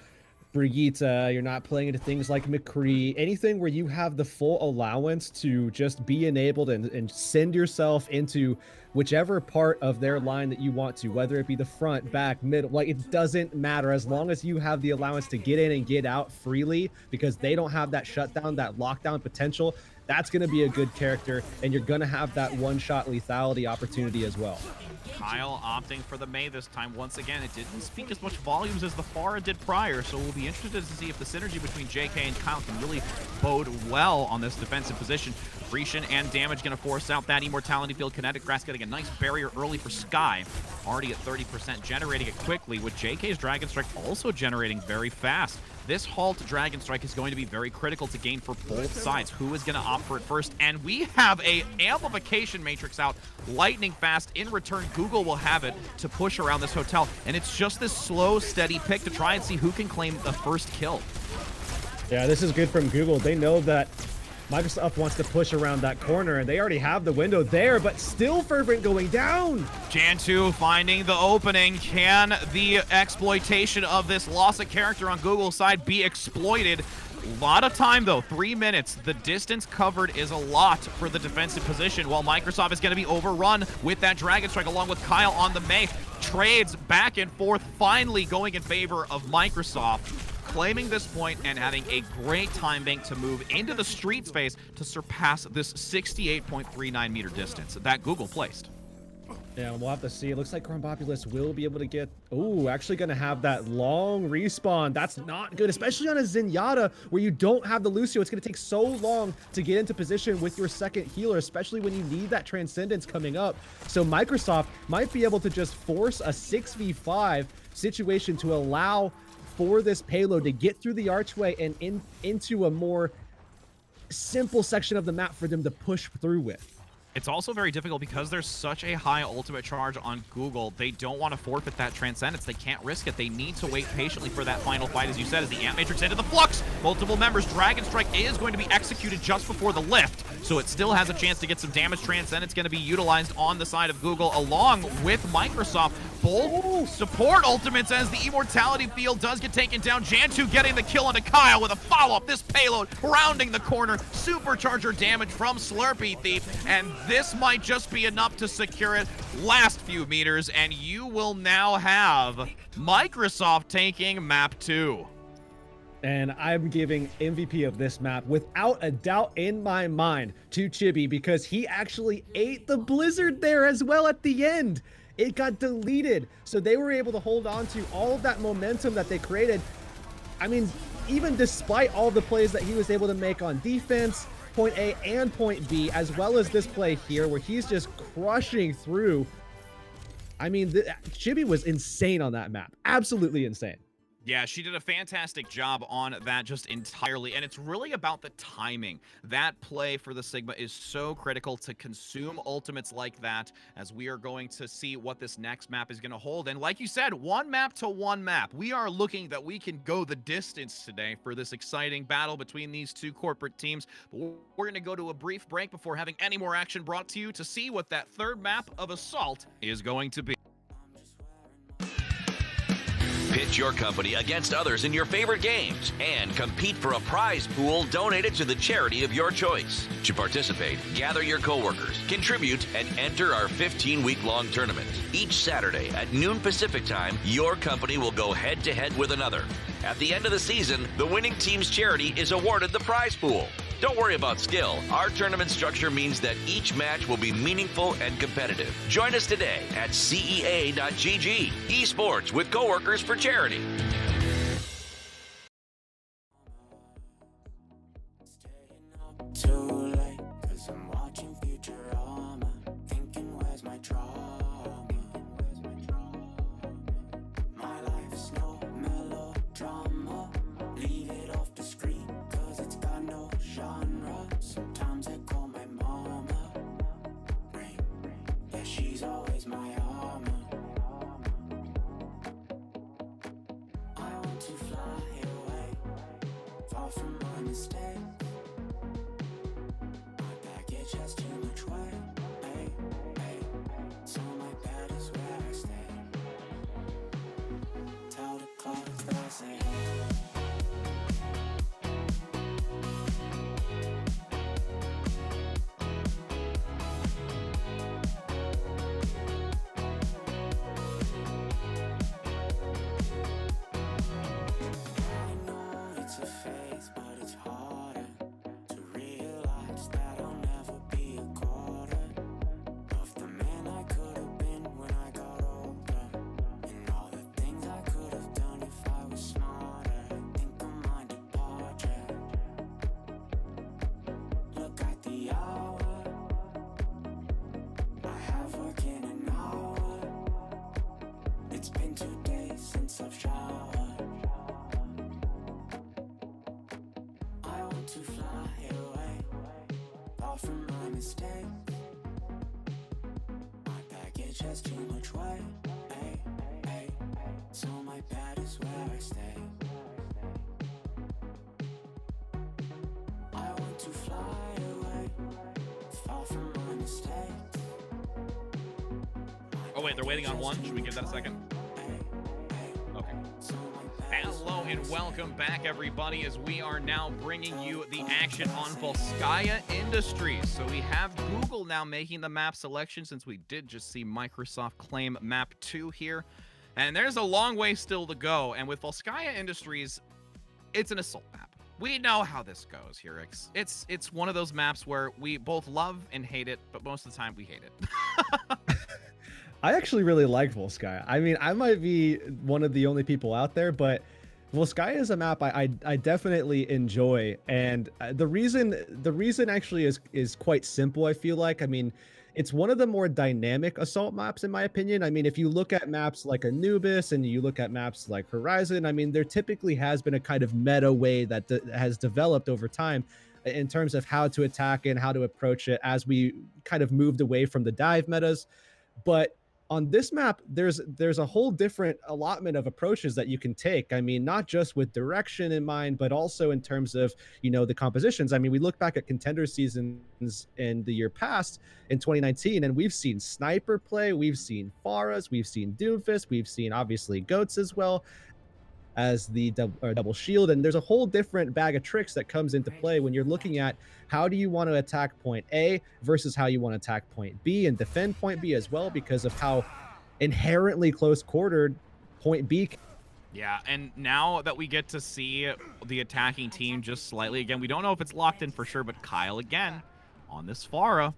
Brigitte, you're not playing into things like McCree, anything where you have the full allowance to just be enabled and send yourself into whichever part of their line that you want to, whether it be the front, back, middle, like it doesn't matter, as long as you have the allowance to get in and get out freely, because they don't have that shutdown, that lockdown potential. That's going to be a good character, and you're going to have that one-shot lethality opportunity as well. Kyle opting for the Mei this time. Once again, it didn't speak as much volumes as the Pharah did prior, so we'll be interested to see if the synergy between JK and Kyle can really bode well on this defensive position. Grecian and Damage going to force out that Immortality Field. Kinetic Grass getting a nice barrier early for Sky. Already at 30%, generating it quickly, with JK's Dragon Strike also generating very fast. This halt Dragon Strike is going to be very critical to gain for both sides. Who is going to opt for it first? And we have a amplification matrix out lightning fast. In return, Google will have it to push around this hotel. And it's just this slow, steady pick to try and see who can claim the first kill. Yeah, this is good from Google. They know that Microsoft wants to push around that corner, and they already have the window there, but still Fervent going down. Jan2 finding the opening. Can the exploitation of this loss of character on Google's side be exploited? A lot of time, though. 3 minutes. The distance covered is a lot for the defensive position, while Microsoft is going to be overrun with that Dragon Strike along with Kyle on the Mei. Trades back and forth, finally going in favor of Microsoft, claiming this point and having a great time bank to move into the street space to surpass this 68.39 meter distance that Google placed. Yeah, we'll have to see. It looks like Chrombopulus will be able to get... Oh, actually going to have that long respawn. That's not good, especially on a Zenyatta where you don't have the Lucio. It's going to take so long to get into position with your second healer, especially when you need that Transcendence coming up. So Microsoft might be able to just force a 6v5 situation to allow for this payload to get through the archway and into a more simple section of the map for them to push through with. It's also very difficult because there's such a high ultimate charge on Google. They don't want to forfeit that Transcendence. They can't risk it. They need to wait patiently for that final fight, as you said, as the Ant Matrix into the Flux. Multiple members. Dragon Strike is going to be executed just before the lift, so it still has a chance to get some damage. Transcendence going to be utilized on the side of Google, along with Microsoft both support ultimates as the Immortality field does get taken down. Jantu getting the kill onto Kyle with a follow-up. This payload rounding the corner. Supercharger damage from Slurpee Thief, and this might just be enough to secure it. Last few meters, and you will now have Microsoft taking map 2. And I'm giving MVP of this map without a doubt in my mind to Chibi, because he actually ate the blizzard there as well at the end. It got deleted, so they were able to hold on to all of that momentum that they created. I mean, even despite all the plays that he was able to make on defense, point A and point B, as well as this play here where he's just crushing through. I mean, Chibi was insane on that map. Absolutely insane. Yeah, she did a fantastic job on that just entirely, and it's really about the timing. That play for the Sigma is so critical to consume ultimates like that, as we are going to see what this next map is going to hold. And like you said, one map to one map. We are looking that we can go the distance today for this exciting battle between these two corporate teams. But we're going to go to a brief break before having any more action brought to you to see what that third map of Assault is going to be. Pitch your company against others in your favorite games and compete for a prize pool donated to the charity of your choice. To participate, gather your coworkers, contribute, and enter our 15-week-long tournament. Each Saturday at noon Pacific time, your company will go head-to-head with another. At the end of the season, the winning team's charity is awarded the prize pool. Don't worry about skill. Our tournament structure means that each match will be meaningful and competitive. Join us today at CEA.gg. Esports with coworkers for charity. Too late, 'cause I'm watching Futurama, thinking where's my drama? My life's no melodrama, leave it off the screen, 'cause it's got no genre. Sometimes I call my mama, rain, yeah, she's always my armor. I want to fly away, far from my mistakes. Baggage has too much weight, hey, hey. So my bed is where I stay. Tell the clouds that I say I know it's a phase, but it's harder to realize that I'll never be a quarter of the man I could have been when I got older, and all the things I could have done if I was smarter. Think of my departure. Look at the hour, I have work in an hour. It's been 2 days since I've showered. I want to fly away, far from my mistakes. My baggage has too much weight, hey, hey. So my bed is where I stay. I want to fly away, far from my mistakes. Oh wait, they're waiting on one. Should we give that a second? Okay. So my bed is Hello and welcome back, everybody, as we are now bringing you the action on Volskaya Industries. So we have Google now making the map selection, since we did just see Microsoft claim map 2 here. And there's a long way still to go. And with Volskaya Industries, it's an assault map. We know how this goes here. It's one of those maps where we both love and hate it, but most of the time we hate it. I actually really like Volskaya. I mean, I might be one of the only people out there, but Volskaya is a map I definitely enjoy, and the reason actually is quite simple. I feel like, I mean, it's one of the more dynamic assault maps in my opinion. I mean, if you look at maps like Anubis and you look at maps like Horizon, I mean, there typically has been a kind of meta way that has developed over time in terms of how to attack and how to approach it as we kind of moved away from the dive metas. But on this map, there's a whole different allotment of approaches that you can take. I mean, not just with direction in mind, but also in terms of, the compositions. I mean, we look back at contender seasons in the year past in 2019, and we've seen Sniper play, we've seen Pharahs, we've seen Doomfist, we've seen obviously Goats as well as the double shield, and there's a whole different bag of tricks that comes into play when you're looking at how do you want to attack point A versus how you want to attack point B and defend point B as well, because of how inherently close quartered point B. Yeah, and now that we get to see the attacking team just slightly again, we don't know if it's locked in for sure, but Kyle again on this Pharah.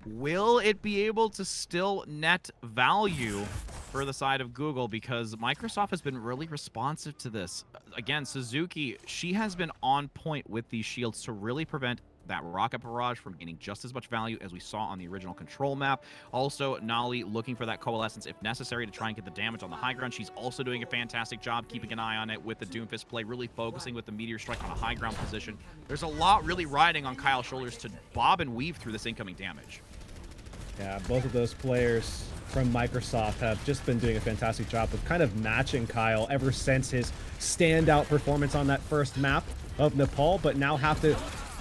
Will it be able to still net value for the side of Google? Because Microsoft has been really responsive to this. Again, Suzuki, she has been on point with these shields to really prevent that rocket barrage from gaining just as much value as we saw on the original control map. Also, Nolly looking for that coalescence if necessary to try and get the damage on the high ground. She's also doing a fantastic job keeping an eye on it with the Doomfist play, really focusing with the Meteor Strike on a high ground position. There's a lot really riding on Kyle's shoulders to bob and weave through this incoming damage. Yeah, both of those players from Microsoft have just been doing a fantastic job of kind of matching Kyle ever since his standout performance on that first map of Nepal, but now have to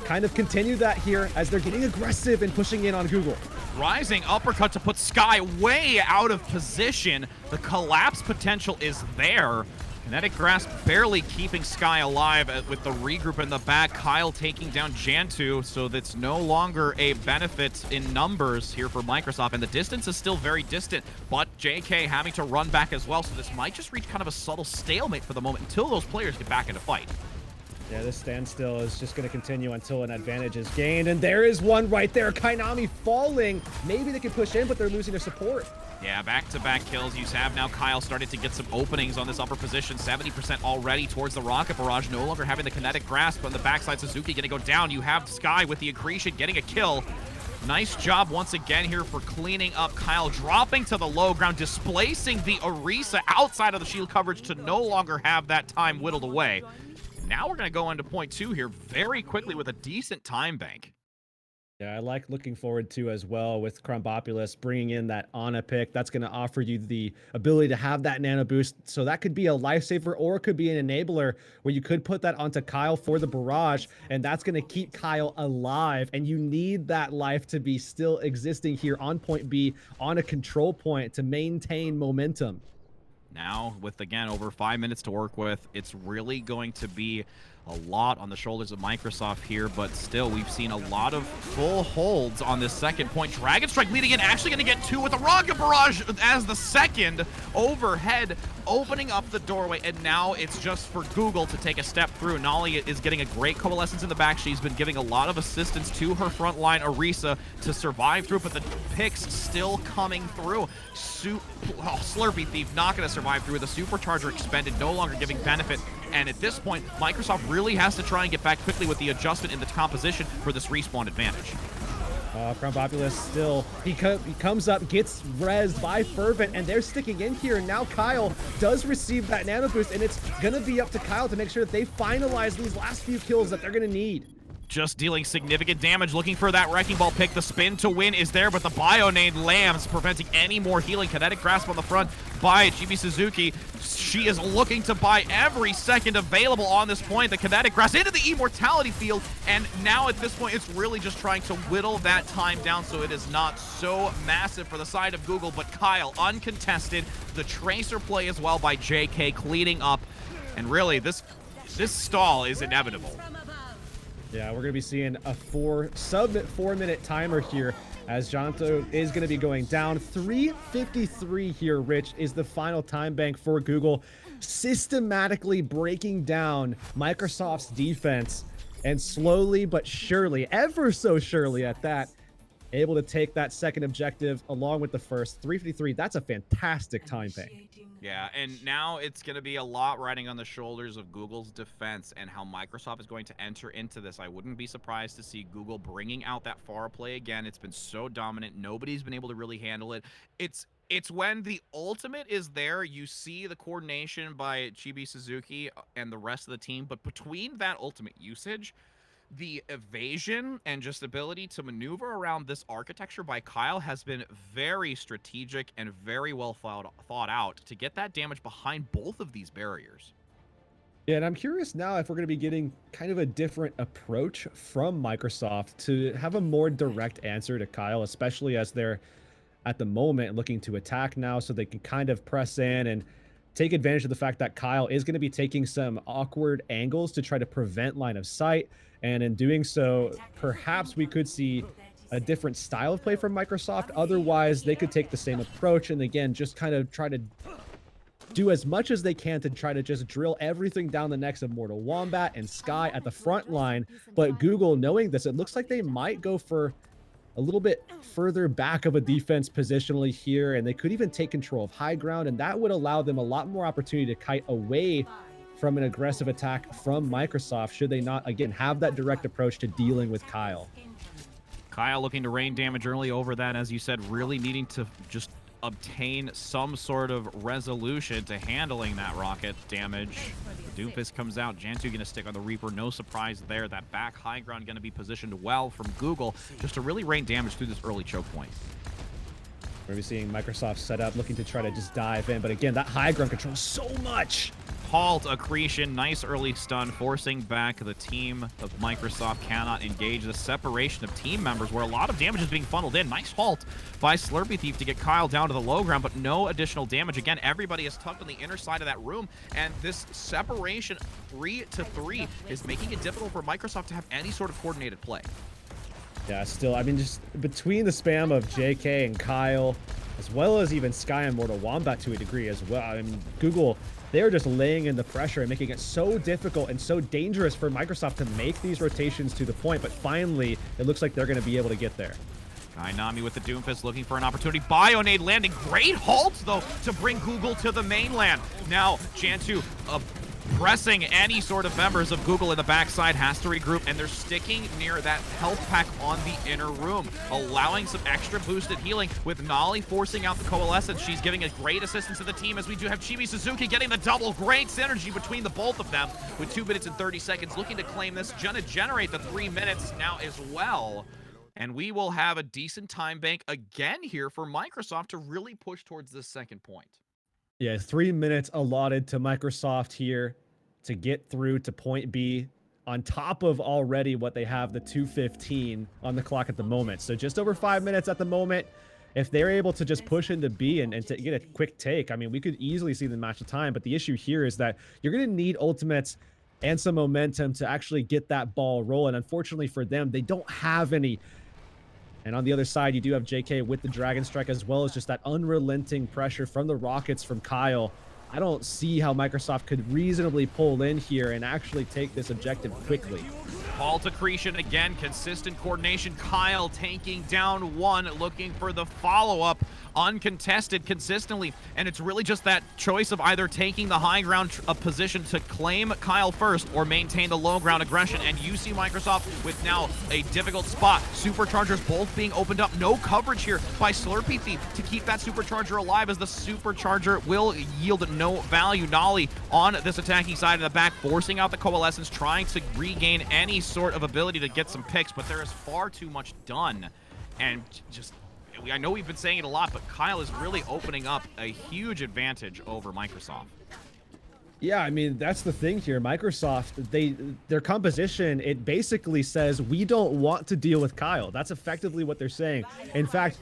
kind of continue that here as they're getting aggressive and pushing in on Google. Rising uppercut to put Sky way out of position. The collapse potential is there. Kinetic Grasp barely keeping Sky alive with the regroup in the back. Kyle taking down Jantu, so that's no longer a benefit in numbers here for Microsoft, and the distance is still very distant, but JK having to run back as well, so this might just reach kind of a subtle stalemate for the moment until those players get back into fight. Yeah, this standstill is just going to continue until an advantage is gained, and there is one right there. Kainami falling. Maybe they can push in, but they're losing their support. Yeah, back-to-back kills. You have now Kyle started to get some openings on this upper position. 70% already towards the rocket barrage. No longer having the kinetic grasp on the backside. Suzuki going to go down. You have Sky with the accretion getting a kill. Nice job once again here for cleaning up Kyle, dropping to the low ground, displacing the Orisa outside of the shield coverage to no longer have that time whittled away. Now we're going to go into point 2 here very quickly with a decent time bank. Yeah, I like looking forward to as well with Crumbopulous bringing in that Ana pick. That's going to offer you the ability to have that nano boost. So that could be a lifesaver or it could be an enabler where you could put that onto Kyle for the barrage, and that's going to keep Kyle alive. And you need that life to be still existing here on point B on a control point to maintain momentum. Now, with, again, over 5 minutes to work with, it's really going to be a lot on the shoulders of Microsoft here, but still, we've seen a lot of full holds on this second point. Dragon Strike leading in, actually going to get 2 with a Rocket Barrage as the second overhead, opening up the doorway, and now it's just for Google to take a step through. Nolly is getting a great coalescence in the back. She's been giving a lot of assistance to her front line, Orisa, to survive through, but the picks still coming through. Slurpy Thief not going to survive through. The Supercharger expended, no longer giving benefit. And at this point, Microsoft really has to try and get back quickly with the adjustment in the composition for this respawn advantage. Crumbopulous still, he comes up, gets rezzed by Fervent, and they're sticking in here. And now Kyle does receive that nano boost, and it's going to be up to Kyle to make sure that they finalize these last few kills that they're going to need. Just dealing significant damage, looking for that Wrecking Ball pick. The spin to win is there, but the Bionade lands, preventing any more healing. Kinetic Grasp on the front by Chibi Suzuki. She is looking to buy every second available on this point. The Kinetic Grasp into the Immortality field, and now at this point, it's really just trying to whittle that time down so it is not so massive for the side of Google, but Kyle, uncontested. The Tracer play as well by JK cleaning up, and really, this stall is inevitable. Yeah, we're going to be seeing a sub 4 minute timer here as Janto is going to be going down. 3:53 here, Rich, is the final time bank for Google, systematically breaking down Microsoft's defense, and slowly but surely, ever so surely at that, able to take that second objective along with the first. 3:53, that's a fantastic time bank. Yeah, and now it's going to be a lot riding on the shoulders of Google's defense and how Microsoft is going to enter into this. I wouldn't be surprised to see Google bringing out that far play again. It's been so dominant. Nobody's been able to really handle it. It's when the ultimate is there, you see the coordination by Chibi Suzuki and the rest of the team, but between that ultimate usage, the evasion and just ability to maneuver around this architecture by Kyle has been very strategic and very well thought out to get that damage behind both of these barriers. Yeah, and I'm curious now if we're going to be getting kind of a different approach from Microsoft to have a more direct answer to Kyle, especially as they're at the moment looking to attack now, so they can kind of press in and take advantage of the fact that Kyle is going to be taking some awkward angles to try to prevent line of sight. And in doing so, perhaps we could see a different style of play from Microsoft. Otherwise, they could take the same approach and again, just kind of try to do as much as they can to try to just drill everything down the necks of Mortal Wombat and Sky at the front line. But Google, knowing this, it looks like they might go for a little bit further back of a defense positionally here, and they could even take control of high ground, and that would allow them a lot more opportunity to kite away from an aggressive attack from Microsoft should they not, again, have that direct approach to dealing with Kyle. Kyle looking to rain damage early over that, as you said, really needing to just obtain some sort of resolution to handling that rocket damage. Doomfist comes out. Jantu going to stick on the Reaper. No surprise there. That back high ground going to be positioned well from Google just to really rain damage through this early choke point. We're going to be seeing Microsoft set up, looking to try to just dive in. But again, that high ground controls so much. Halt, accretion, nice early stun, forcing back the team of Microsoft cannot engage. The separation of team members where a lot of damage is being funneled in. Nice halt by Slurpee Thief to get Kyle down to the low ground, but no additional damage. Again, everybody is tucked on the inner side of that room, and this separation 3-3 is making it difficult for Microsoft to have any sort of coordinated play. Yeah, still, I mean, just between the spam of JK and Kyle, as well as even Sky and Mortal Wombat to a degree as well. I mean, Google, they're just laying in the pressure and making it so difficult and so dangerous for Microsoft to make these rotations to the point. But finally, it looks like they're going to be able to get there. Nami with the Doomfist looking for an opportunity. Bionade landing. Great halt, though, to bring Google to the mainland. Now, Jantu pressing any sort of members of Google in the backside, has to regroup, and they're sticking near that health pack on the inner room, allowing some extra boosted healing with Nolly forcing out the Coalescence. She's giving a great assistance to the team as we do have Chibi Suzuki getting the double. Great synergy between the both of them with 2 minutes and 30 seconds looking to claim this. Gonna generate the 3 minutes now as well. And we will have a decent time bank again here for Microsoft to really push towards this second point. Yeah, 3 minutes allotted to Microsoft here to get through to point B on top of already what they have, the 2:15 on the clock at the moment. So just over 5 minutes at the moment. If they're able to just push into B and to get a quick take, I mean, we could easily see them match the time. But the issue here is that you're going to need ultimates and some momentum to actually get that ball rolling. Unfortunately for them, they don't have any. And on the other side, you do have JK with the Dragon Strike, as well as just that unrelenting pressure from the Rockets from Kyle. I don't see how Microsoft could reasonably pull in here and actually take this objective quickly. Halt accretion again, consistent coordination. Kyle taking down one, looking for the follow-up, uncontested consistently. And it's really just that choice of either taking the high ground position to claim Kyle first or maintain the low ground aggression. And you see Microsoft with now a difficult spot. Superchargers both being opened up. No coverage here by Slurpee Thief to keep that Supercharger alive, as the Supercharger will yield no value. Nolly on this attacking side of the back, forcing out the Coalescence, trying to regain any sort of ability to get some picks, but there is far too much done. And just, I know we've been saying it a lot, but Kyle is really opening up a huge advantage over Microsoft. Yeah, I mean, that's the thing here. Microsoft, their composition, it basically says, we don't want to deal with Kyle. That's effectively what they're saying. In fact,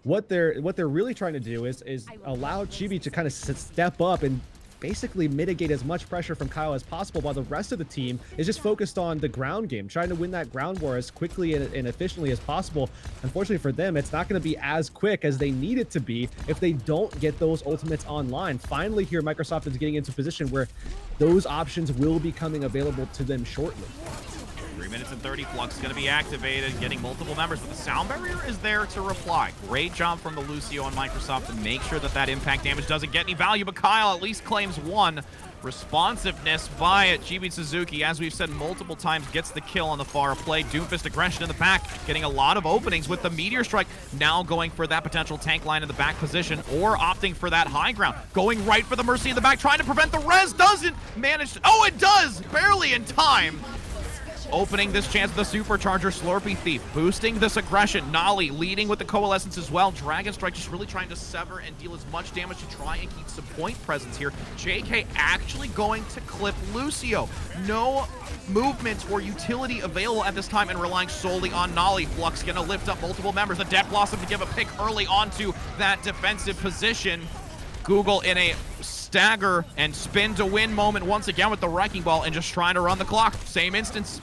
what they're really trying to do is allow Chibi to kind of step up and basically mitigate as much pressure from Kyle as possible, while the rest of the team is just focused on the ground game, trying to win that ground war as quickly and efficiently as possible. Unfortunately for them, it's not going to be as quick as they need it to be if they don't get those ultimates online. Finally here, Microsoft is getting into a position where those options will be coming available to them shortly. 3 minutes and 30, Flux going to be activated, getting multiple members, but the sound barrier is there to reply. Great job from the Lucio on Microsoft to make sure that that impact damage doesn't get any value, but Kyle at least claims one. Responsiveness by Chibi Suzuki, as we've said multiple times, gets the kill on the far play. Doomfist aggression in the back, getting a lot of openings with the Meteor Strike, now going for that potential tank line in the back position, or opting for that high ground. Going right for the Mercy in the back, trying to prevent the res, doesn't manage to, oh, it does, barely in time. opening this chance with the Supercharger. Slurpee Thief boosting this aggression. Nolly leading with the Coalescence as well. Dragon Strike just really trying to sever and deal as much damage to try and keep some point presence here. JK actually going to clip Lucio. No movement or utility available at this time and relying solely on Nolly. Flux gonna lift up multiple members. The Death Blossom to give a pick early onto that defensive position. Google in a stagger and spin to win moment once again with the Wrecking Ball and just trying to run the clock. Same instance.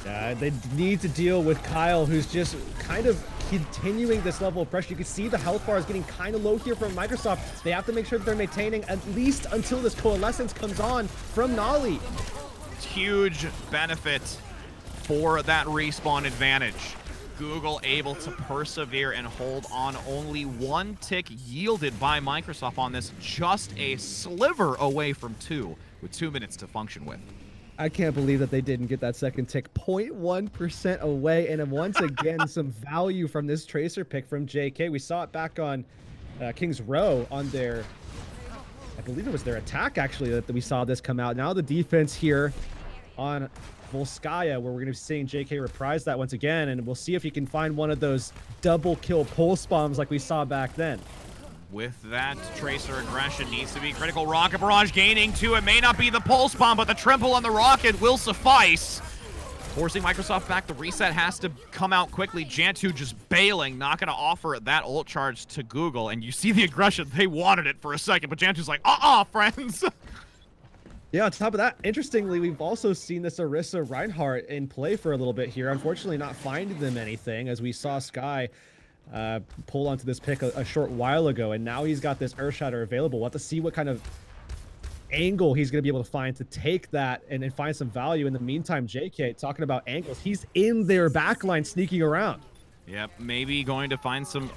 They need to deal with Kyle, who's just kind of continuing this level of pressure. You can see the health bar is getting kind of low here from Microsoft. They have to make sure that they're maintaining at least until this Coalescence comes on from Nolly. Huge benefit for that respawn advantage. Google able to persevere and hold on. Only one tick yielded by Microsoft on this, just a sliver away from 2 with 2 minutes to function with. I can't believe that they didn't get that second tick. 0.1% away, and once again, some value from this Tracer pick from JK. We saw it back on King's Row on their, I believe it was their attack actually, that we saw this come out. Now the defense here on Volskaya, where we're going to be seeing JK reprise that once again, and we'll see if he can find one of those double kill pulse bombs like we saw back then. With that, Tracer aggression needs to be critical. Rocket Barrage gaining 2. It may not be the pulse bomb, but the trimple on the rocket will suffice. Forcing Microsoft back. The reset has to come out quickly. Jantu just bailing, not going to offer that ult charge to Google. And you see the aggression. They wanted it for a second, but Jantu's like, friends. Yeah, on top of that, interestingly, we've also seen this Orisa Reinhardt in play for a little bit here. Unfortunately, not finding them anything, as we saw Sky pull onto this pick a short while ago, and now he's got this Earthshatter available. We'll have to see what kind of angle he's going to be able to find to take that and find some value. In the meantime, JK, talking about angles, he's in their backline sneaking around. Yep, maybe going to find some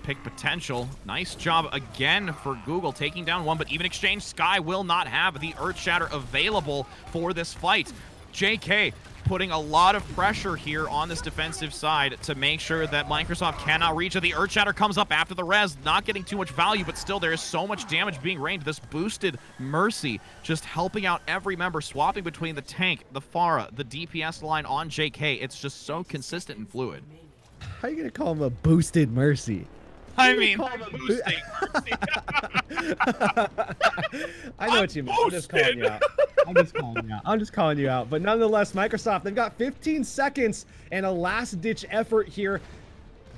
pick potential. Nice job again for Google taking down 1, but even exchange, Sky will not have the Earthshatter available for this fight. JK putting a lot of pressure here on this defensive side to make sure that Microsoft cannot reach it. The Earthshatter comes up after the res, not getting too much value, but still there is so much damage being rained. This boosted Mercy just helping out every member, swapping between the tank, the Pharah, the DPS line on JK. It's just so consistent and fluid. How are you going to call him a boosted Mercy? I mean, boosting Mercy. I know what you mean. I'm just calling you out. I'm just calling you out. But nonetheless, Microsoft, they've got 15 seconds and a last-ditch effort here,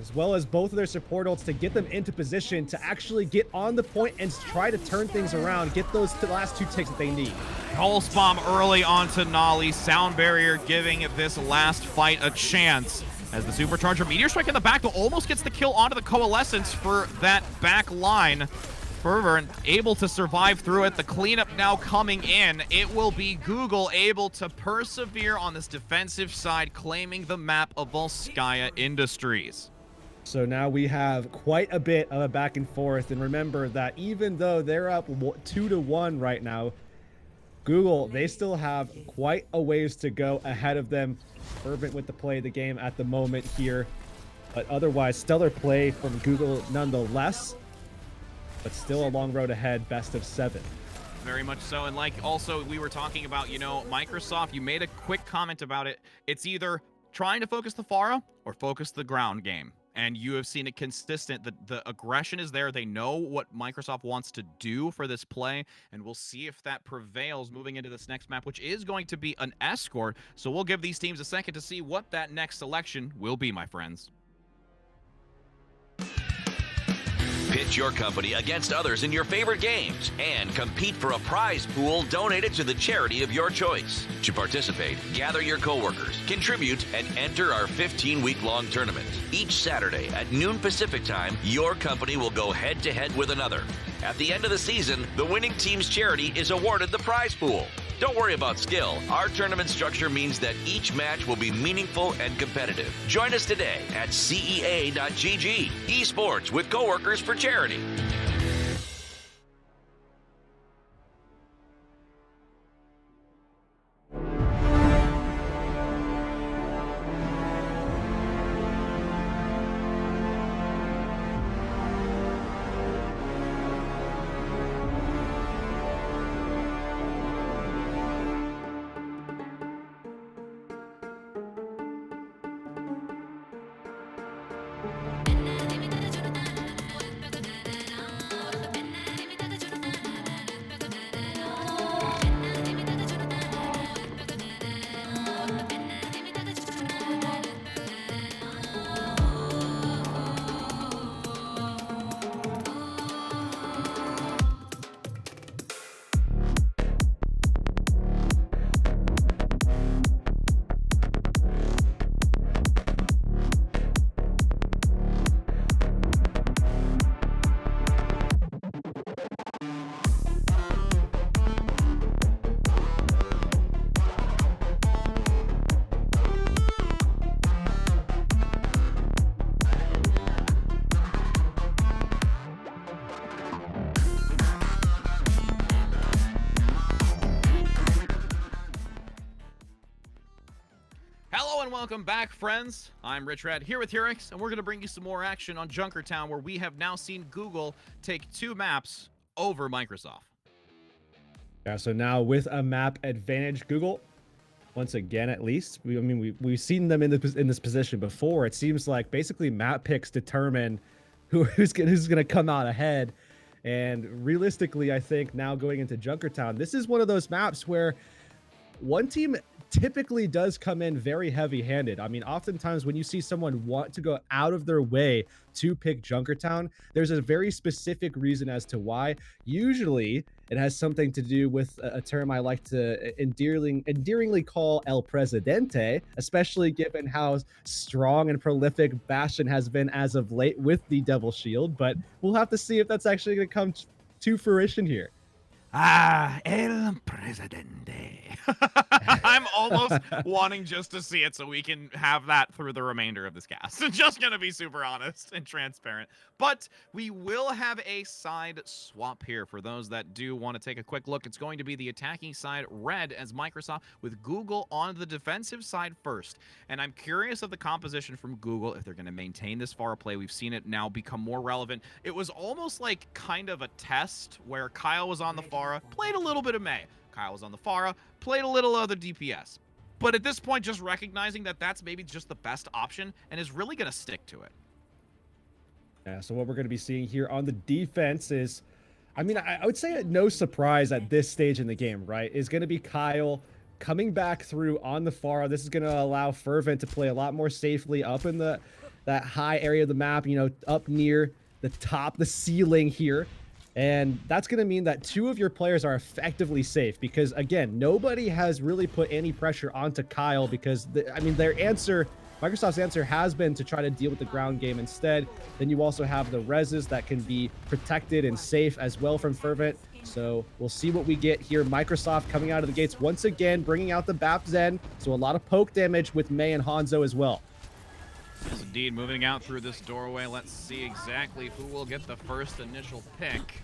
as well as both of their support ults to get them into position to actually get on the point and try to turn things around, get those last 2 ticks that they need. Pulse bomb early onto Nolly. Sound barrier giving this last fight a chance. As the Supercharger Meteor Strike in the back, but almost gets the kill onto the Coalescence for that back line. Fervor able to survive through it. The cleanup now coming in. It will be Google able to persevere on this defensive side, claiming the map of Volskaya Industries. So now we have quite a bit of a back and forth. And remember that even though they're up 2-1 right now, Google, they still have quite a ways to go ahead of them. Fervent with the play of the game at the moment here. But otherwise, stellar play from Google nonetheless. But still a long road ahead, best of 7. Very much so. And like also we were talking about, Microsoft, you made a quick comment about it. It's either trying to focus the Pharah or focus the ground game. And you have seen it consistent. The aggression is there. They know what Microsoft wants to do for this play, and we'll see if that prevails moving into this next map, which is going to be an escort. So we'll give these teams a second to see what that next selection will be, my friends. Pitch your company against others in your favorite games and compete for a prize pool donated to the charity of your choice. To participate, gather your coworkers, contribute, and enter our 15-week-long tournament. Each Saturday at noon Pacific time, your company will go head-to-head with another. At the end of the season, the winning team's charity is awarded the prize pool. Don't worry about skill. Our tournament structure means that each match will be meaningful and competitive. Join us today at CEA.gg. Esports with coworkers for charity. and welcome back, friends. I'm Rich Red here with Hurix, and we're going to bring you some more action on Junkertown, where we have now seen Google take 2 maps over Microsoft. Yeah, so now with a map advantage, Google, once again at least, we've seen them in this position before. It seems like basically map picks determine who's gonna come out ahead. And realistically, I think now going into Junkertown, this is one of those maps where one team typically does come in very heavy-handed. I mean, oftentimes when you see someone want to go out of their way to pick Junkertown, there's a very specific reason as to why. Usually, it has something to do with a term I like to endearingly call El Presidente, especially given how strong and prolific Bastion has been as of late with the Devil Shield. But we'll have to see if that's actually going to come to fruition here. Ah, El Presidente. I'm almost wanting just to see it so we can have that through the remainder of this cast. Just gonna be super honest and transparent. But we will have a side swap here for those that do want to take a quick look. It's going to be the attacking side red as Microsoft, with Google on the defensive side first. And I'm curious of the composition from Google, if they're going to maintain this far play. We've seen it now become more relevant. It was almost like kind of a test where Kyle was on the Pharah, played a little bit of Mei. Kyle was on the Pharah, played a little other DPS. But at this point, just recognizing that that's maybe just the best option and is really going to stick to it. Yeah, so what we're going to be seeing here on the defense is, I mean, I would say no surprise at this stage in the game, right, is going to be Kyle coming back through on the Pharah. This is going to allow Fervent to play a lot more safely up in that high area of the map, you know, up near the top, the ceiling here. And that's going to mean that 2 of your players are effectively safe because, again, nobody has really put any pressure onto Kyle because, Microsoft's answer has been to try to deal with the ground game instead. Then you also have the reses that can be protected and safe as well from Fervent. So we'll see what we get here. Microsoft coming out of the gates once again, bringing out the Bap Zen. So a lot of poke damage with Mei and Hanzo as well. Yes, indeed, moving out through this doorway. Let's see exactly who will get the first initial pick.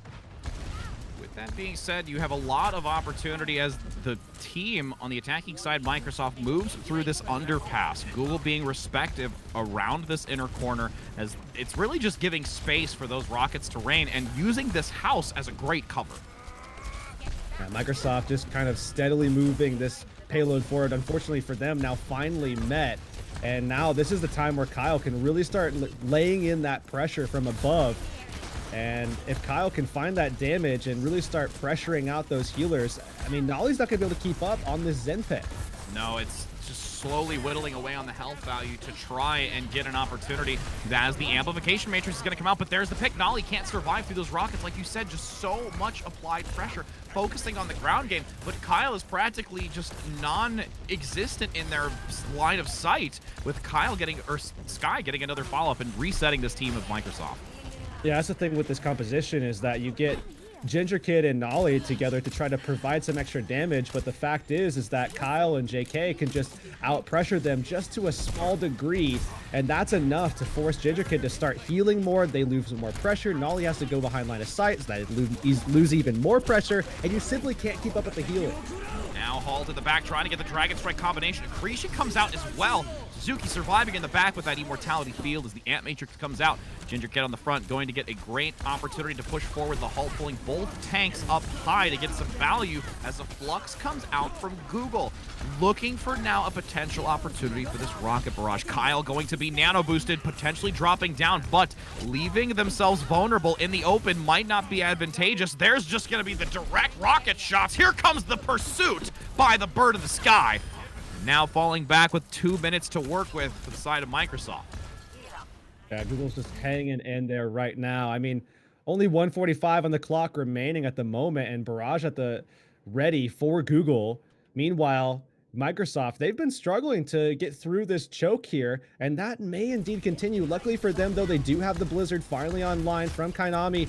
With that being said, you have a lot of opportunity as the team on the attacking side, Microsoft, moves through this underpass. Google being respective around this inner corner, as it's really just giving space for those rockets to rain and using this house as a great cover. Yeah, Microsoft just kind of steadily moving this payload forward. Unfortunately for them, now finally met. And now this is the time where Kyle can really start laying in that pressure from above. And if Kyle can find that damage and really start pressuring out those healers, I mean, Nolly's not going to be able to keep up on this Zen pit. No, it's just slowly whittling away on the health value to try and get an opportunity as the amplification matrix is going to come out. But there's the pick. Nolly can't survive through those rockets. Like you said, just so much applied pressure, focusing on the ground game. But Kyle is practically just non-existent in their line of sight, with Kyle getting, or Sky getting another follow-up and resetting this team of Microsoft. Yeah, that's the thing with this composition is that you get Ginger Kid and Nolly together to try to provide some extra damage, but the fact is that Kyle and JK can just out-pressure them just to a small degree, and that's enough to force Ginger Kid to start healing more. They lose more pressure. Nolly has to go behind line of sight, so that they lose even more pressure, and you simply can't keep up with the healing. Now Hall to the back, trying to get the Dragon Strike combination. Accretion comes out as well. Suzuki surviving in the back with that Immortality Field as the Ant Matrix comes out. Ginger Kid on the front going to get a great opportunity to push forward. The Hull pulling both tanks up high to get some value as the Flux comes out from Google. Looking for now a potential opportunity for this Rocket Barrage. Kyle going to be nano boosted, potentially dropping down, but leaving themselves vulnerable in the open might not be advantageous. There's just going to be the direct rocket shots. Here comes the pursuit by the Bird of the Sky. Now falling back with 2 minutes to work with for the side of Microsoft. Yeah, Google's just hanging in there right now. I mean, only 1:45 on the clock remaining at the moment, and Barrage at the ready for Google. Meanwhile, Microsoft, they've been struggling to get through this choke here, and that may indeed continue. Luckily for them, though, they do have the Blizzard finally online from Kainami,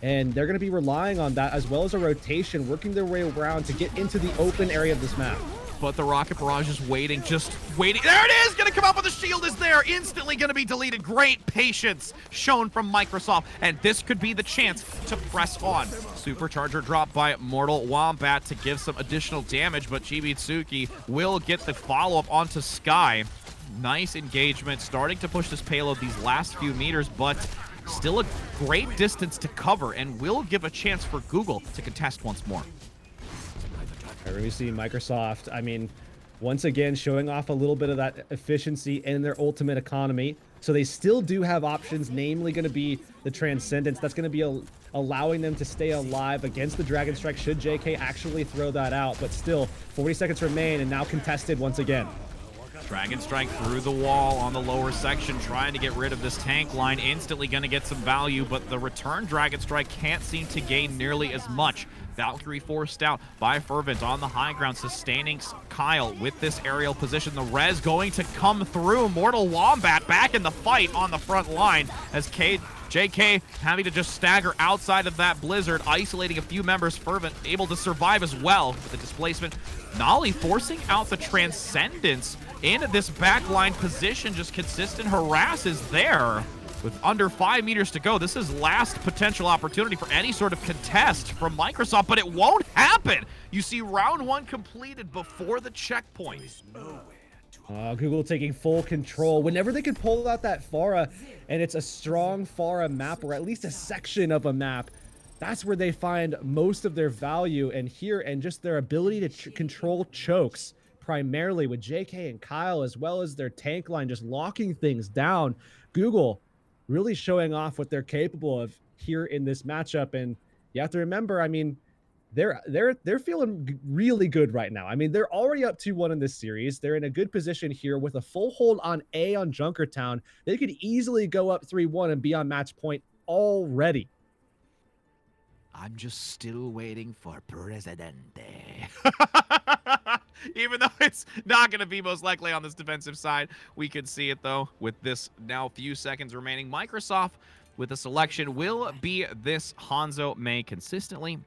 and they're going to be relying on that as well as a rotation, working their way around to get into the open area of this map. But the Rocket Barrage is waiting, just waiting. There it is! Gonna come up with the shield is there. Instantly gonna be deleted. Great patience shown from Microsoft. And this could be the chance to press on. Supercharger drop by Mortal Wombat to give some additional damage, but Chibitsuki will get the follow-up onto Sky. Nice engagement, starting to push this payload these last few meters, but still a great distance to cover and will give a chance for Google to contest once more. We see Microsoft, I mean, once again, showing off a little bit of that efficiency in their ultimate economy. So they still do have options, namely going to be the Transcendence. That's going to be allowing them to stay alive against the Dragon Strike should JK actually throw that out. But still, 40 seconds remain and now contested once again. Dragon Strike through the wall on the lower section, trying to get rid of this tank line. Instantly going to get some value, but the return Dragon Strike can't seem to gain nearly as much. Valkyrie forced out by Fervent on the high ground, sustaining Kyle with this aerial position. The res going to come through. Mortal Wombat back in the fight on the front line as JK having to just stagger outside of that blizzard, isolating a few members. Fervent able to survive as well with the displacement. Nolly forcing out the Transcendence in this backline position. Just consistent harass is there. With under 5 meters to go, this is last potential opportunity for any sort of contest from Microsoft, but it won't happen. You see round 1 completed before the checkpoint. Google taking full control. Whenever they can pull out that Pharah, and it's a strong Pharah map, or at least a section of a map, that's where they find most of their value. And here, and just their ability to control chokes, primarily with JK and Kyle, as well as their tank line just locking things down. Google really showing off what they're capable of here in this matchup. And you have to remember, I mean, they're feeling really good right now. I mean, they're already up 2-1 in this series. They're in a good position here with a full hold on A on Junkertown. They could easily go up 3-1 and be on match point already. I'm just still waiting for Presidente. Even though it's not going to be most likely on this defensive side, we could see it, though, with this now few seconds remaining. Microsoft, with the selection, will be this Hanzo Mei consistently.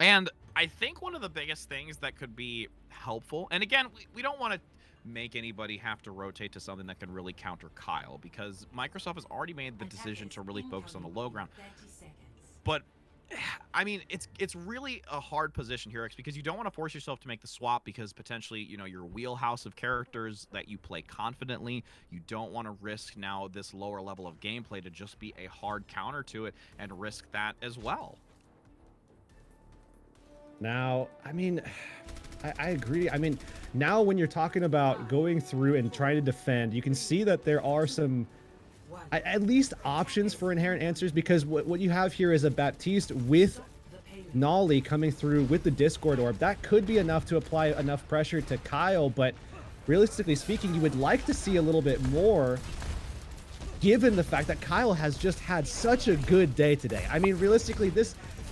And I think one of the biggest things that could be helpful, and again, we don't want to make anybody have to rotate to something that can really counter Kyle, because Microsoft has already made the decision to really focus on the low ground. But I mean, it's really a hard position here, because you don't want to force yourself to make the swap, because potentially, you know, your wheelhouse of characters that you play confidently, you don't want to risk now this lower level of gameplay to just be a hard counter to it and risk that as well. Now, I mean, I agree. I mean, now when you're talking about going through and trying to defend, you can see that there are some at least options for inherent answers, because what you have here is a Baptiste with Nolly coming through with the Discord Orb. That could be enough to apply enough pressure to Kyle, but realistically speaking, you would like to see a little bit more, given the fact that Kyle has just had such a good day today. I mean, realistically,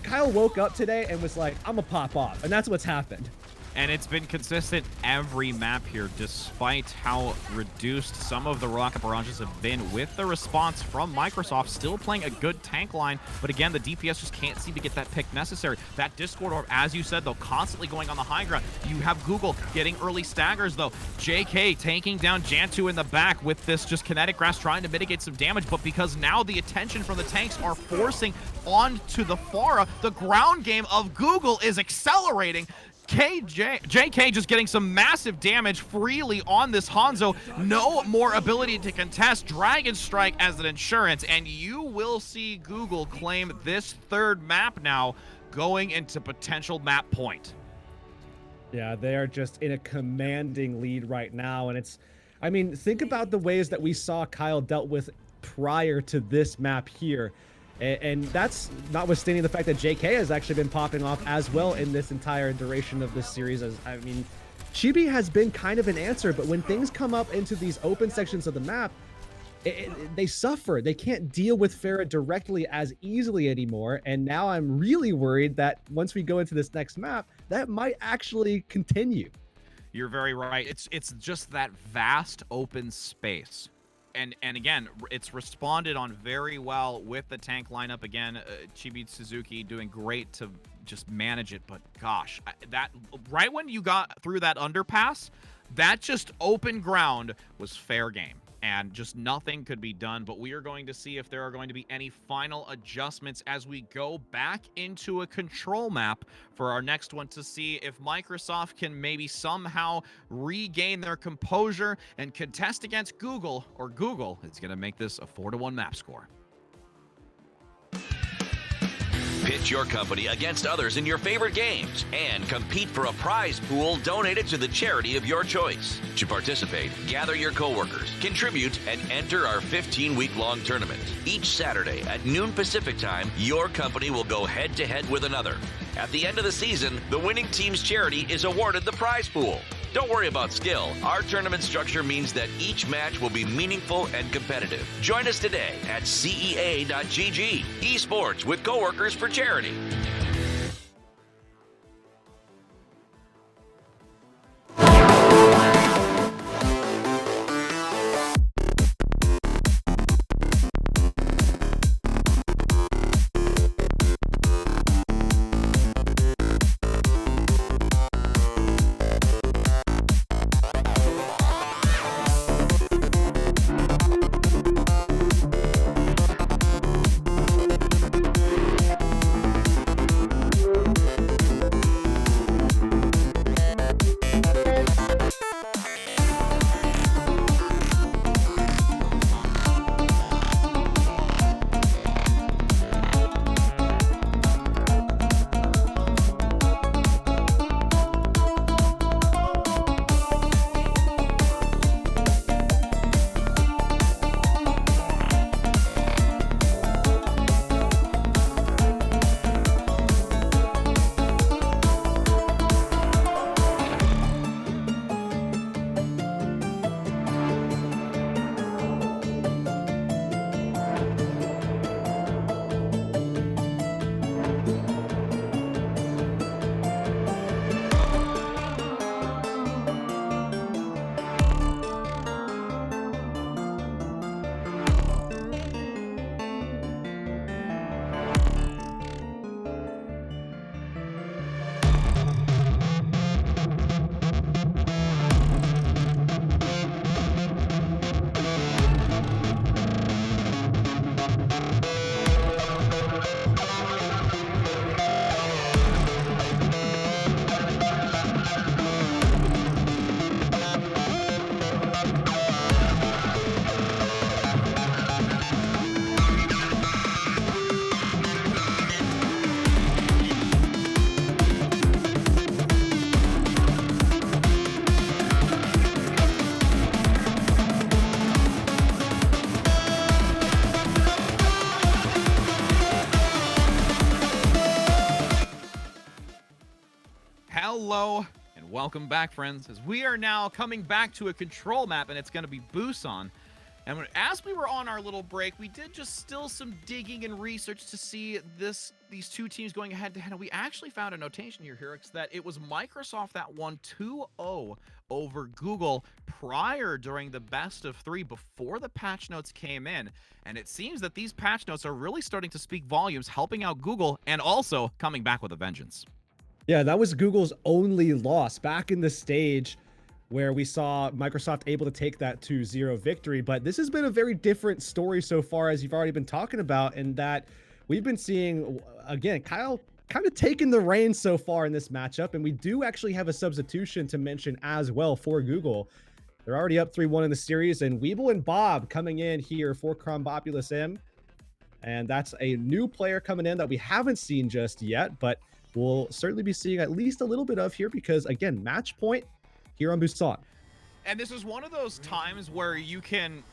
Kyle woke up today and was like, I'm gonna pop off, and that's what's happened. And it's been consistent every map here, despite how reduced some of the rocket barrages have been, with the response from Microsoft. Still playing a good tank line, but again, the DPS just can't seem to get that pick necessary. That Discord Orb, as you said, though, constantly going on the high ground. You have Google getting early staggers, though. JK taking down Jantu in the back with this just kinetic grass, trying to mitigate some damage, but because now the attention from the tanks are forcing onto the Pharah, the ground game of Google is accelerating. JK just getting some massive damage freely on this Hanzo. No more ability to contest. Dragon Strike as an insurance, and you will see Google claim this third map now, going into potential map point. Yeah, they are just in a commanding lead right now, and I mean, think about the ways that we saw Kyle dealt with prior to this map here. And that's notwithstanding the fact that JK has actually been popping off as well in this entire duration of this series. I mean, Chibi has been kind of an answer, but when things come up into these open sections of the map, they suffer. They can't deal with Pharah directly as easily anymore. And now I'm really worried that once we go into this next map, that might actually continue. You're very right. It's just that vast open space. And again, it's responded on very well with the tank lineup. Again, Chibi Suzuki doing great to just manage it. But gosh, that right when you got through that underpass, that just open ground was fair game. and just nothing could be done. But we are going to see if there are going to be any final adjustments as we go back into a control map for our next one, to see if Microsoft can maybe somehow regain their composure and contest against Google, or Google is going to make this a 4-1 map score. Pitch your company against others in your favorite games and compete for a prize pool donated to the charity of your choice. To participate, gather your coworkers, contribute, and enter our 15-week-long tournament. Each Saturday at noon Pacific time, your company will go head-to-head with another. At the end of the season, the winning team's charity is awarded the prize pool. Don't worry about skill. Our tournament structure means that each match will be meaningful and competitive. Join us today at CEA.gg. Esports with coworkers for charity. Hello and welcome back, friends, as we are now coming back to a control map, and it's going to be Busan. And as we were on our little break, we did just still some digging and research to see these two teams going head-to-head, and we actually found a notation here, Hirix, that it was Microsoft that won 2-0 over Google during the best of 3 before the patch notes came in. And it seems that these patch notes are really starting to speak volumes, helping out Google and also coming back with a vengeance. Yeah, that was Google's only loss back in the stage where we saw Microsoft able to take that 2-0 victory. But this has been a very different story so far, as you've already been talking about, in that we've been seeing, again, Kyle kind of taking the reins so far in this matchup. And we do actually have a substitution to mention as well for Google. They're already up 3-1 in the series, and Weeble and Bob coming in here for Crumbopulous M. And that's a new player coming in that we haven't seen just yet, but we'll certainly be seeing at least a little bit of here because, again, match point here on Busan. And this is one of those times where you can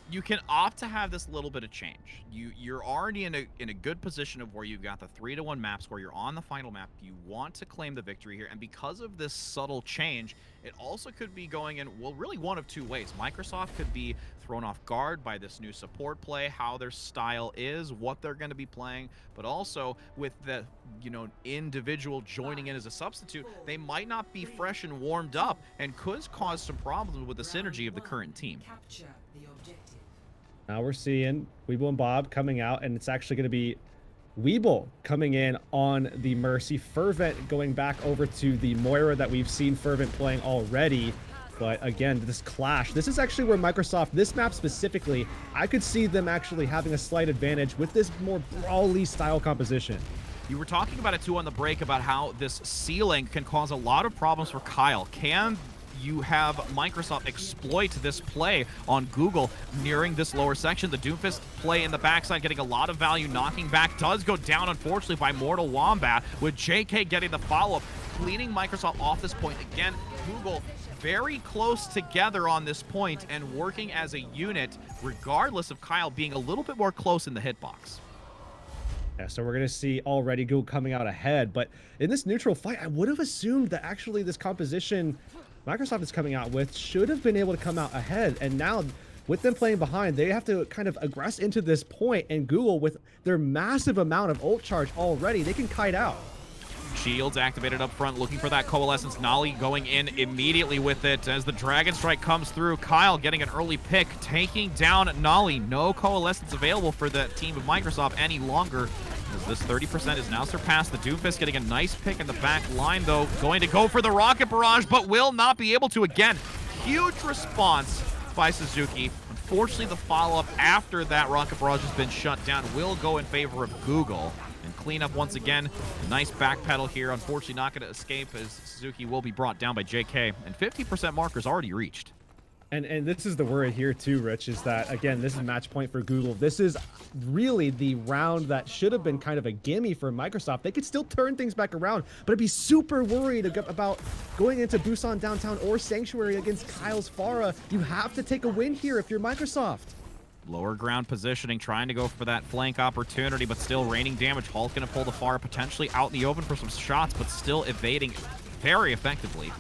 opt to have this little bit of change. You're already in a good position of where you've got the 3-1 map score. You're on the final map. You want to claim the victory here, and because of this subtle change, it also could be going in, well, really one of two ways. Microsoft could be thrown off guard by this new support play, how their style is, what they're going to be playing, but also with the individual joining in as a substitute, they might not be fresh and warmed up and could cause some problems with the synergy of the current team. Now we're seeing Weeble and Bob coming out, and it's actually going to be Weeble coming in on the Mercy. Fervent going back over to the Moira that we've seen Fervent playing already. But again, this clash, this is actually where Microsoft, this map specifically, I could see them actually having a slight advantage with this more brawly style composition. You were talking about it too on the break about how this ceiling can cause a lot of problems for Kyle. Can you have Microsoft exploit this play on Google nearing this lower section? The Doomfist play in the backside getting a lot of value, knocking back, does go down unfortunately by Mortal Wombat, with JK getting the follow-up, cleaning Microsoft off this point. Again, Google very close together on this point and working as a unit, regardless of Kyle being a little bit more close in the hitbox. Yeah, so we're going to see already Google coming out ahead, but in this neutral fight, I would have assumed that actually this composition Microsoft is coming out with should have been able to come out ahead, and now with them playing behind, they have to kind of aggress into this point, and Google, with their massive amount of ult charge already, they can kite out. Shields activated up front, looking for that Coalescence. Nolly going in immediately with it as the Dragon Strike comes through. Kyle getting an early pick, taking down Nolly. No Coalescence available for the team of Microsoft any longer, as this 30% is now surpassed. The Doomfist getting a nice pick in the back line, though, going to go for the Rocket Barrage, but will not be able to again. Huge response by Suzuki. Unfortunately, the follow-up after that Rocket Barrage has been shut down will go in favor of Google. And cleanup once again. A nice backpedal here. Unfortunately, not going to escape as Suzuki will be brought down by JK. And 50% markers already reached. And this is the worry here too, Rich, is that, again, this is match point for Google. This is really the round that should have been kind of a gimme for Microsoft. They could still turn things back around, but I'd be super worried about going into Busan Downtown or Sanctuary against Kyle's Pharah. You have to take a win here if you're Microsoft. Lower ground positioning, trying to go for that flank opportunity, but still raining damage. Hulk going to pull the Pharah potentially out in the open for some shots, but still evading very effectively.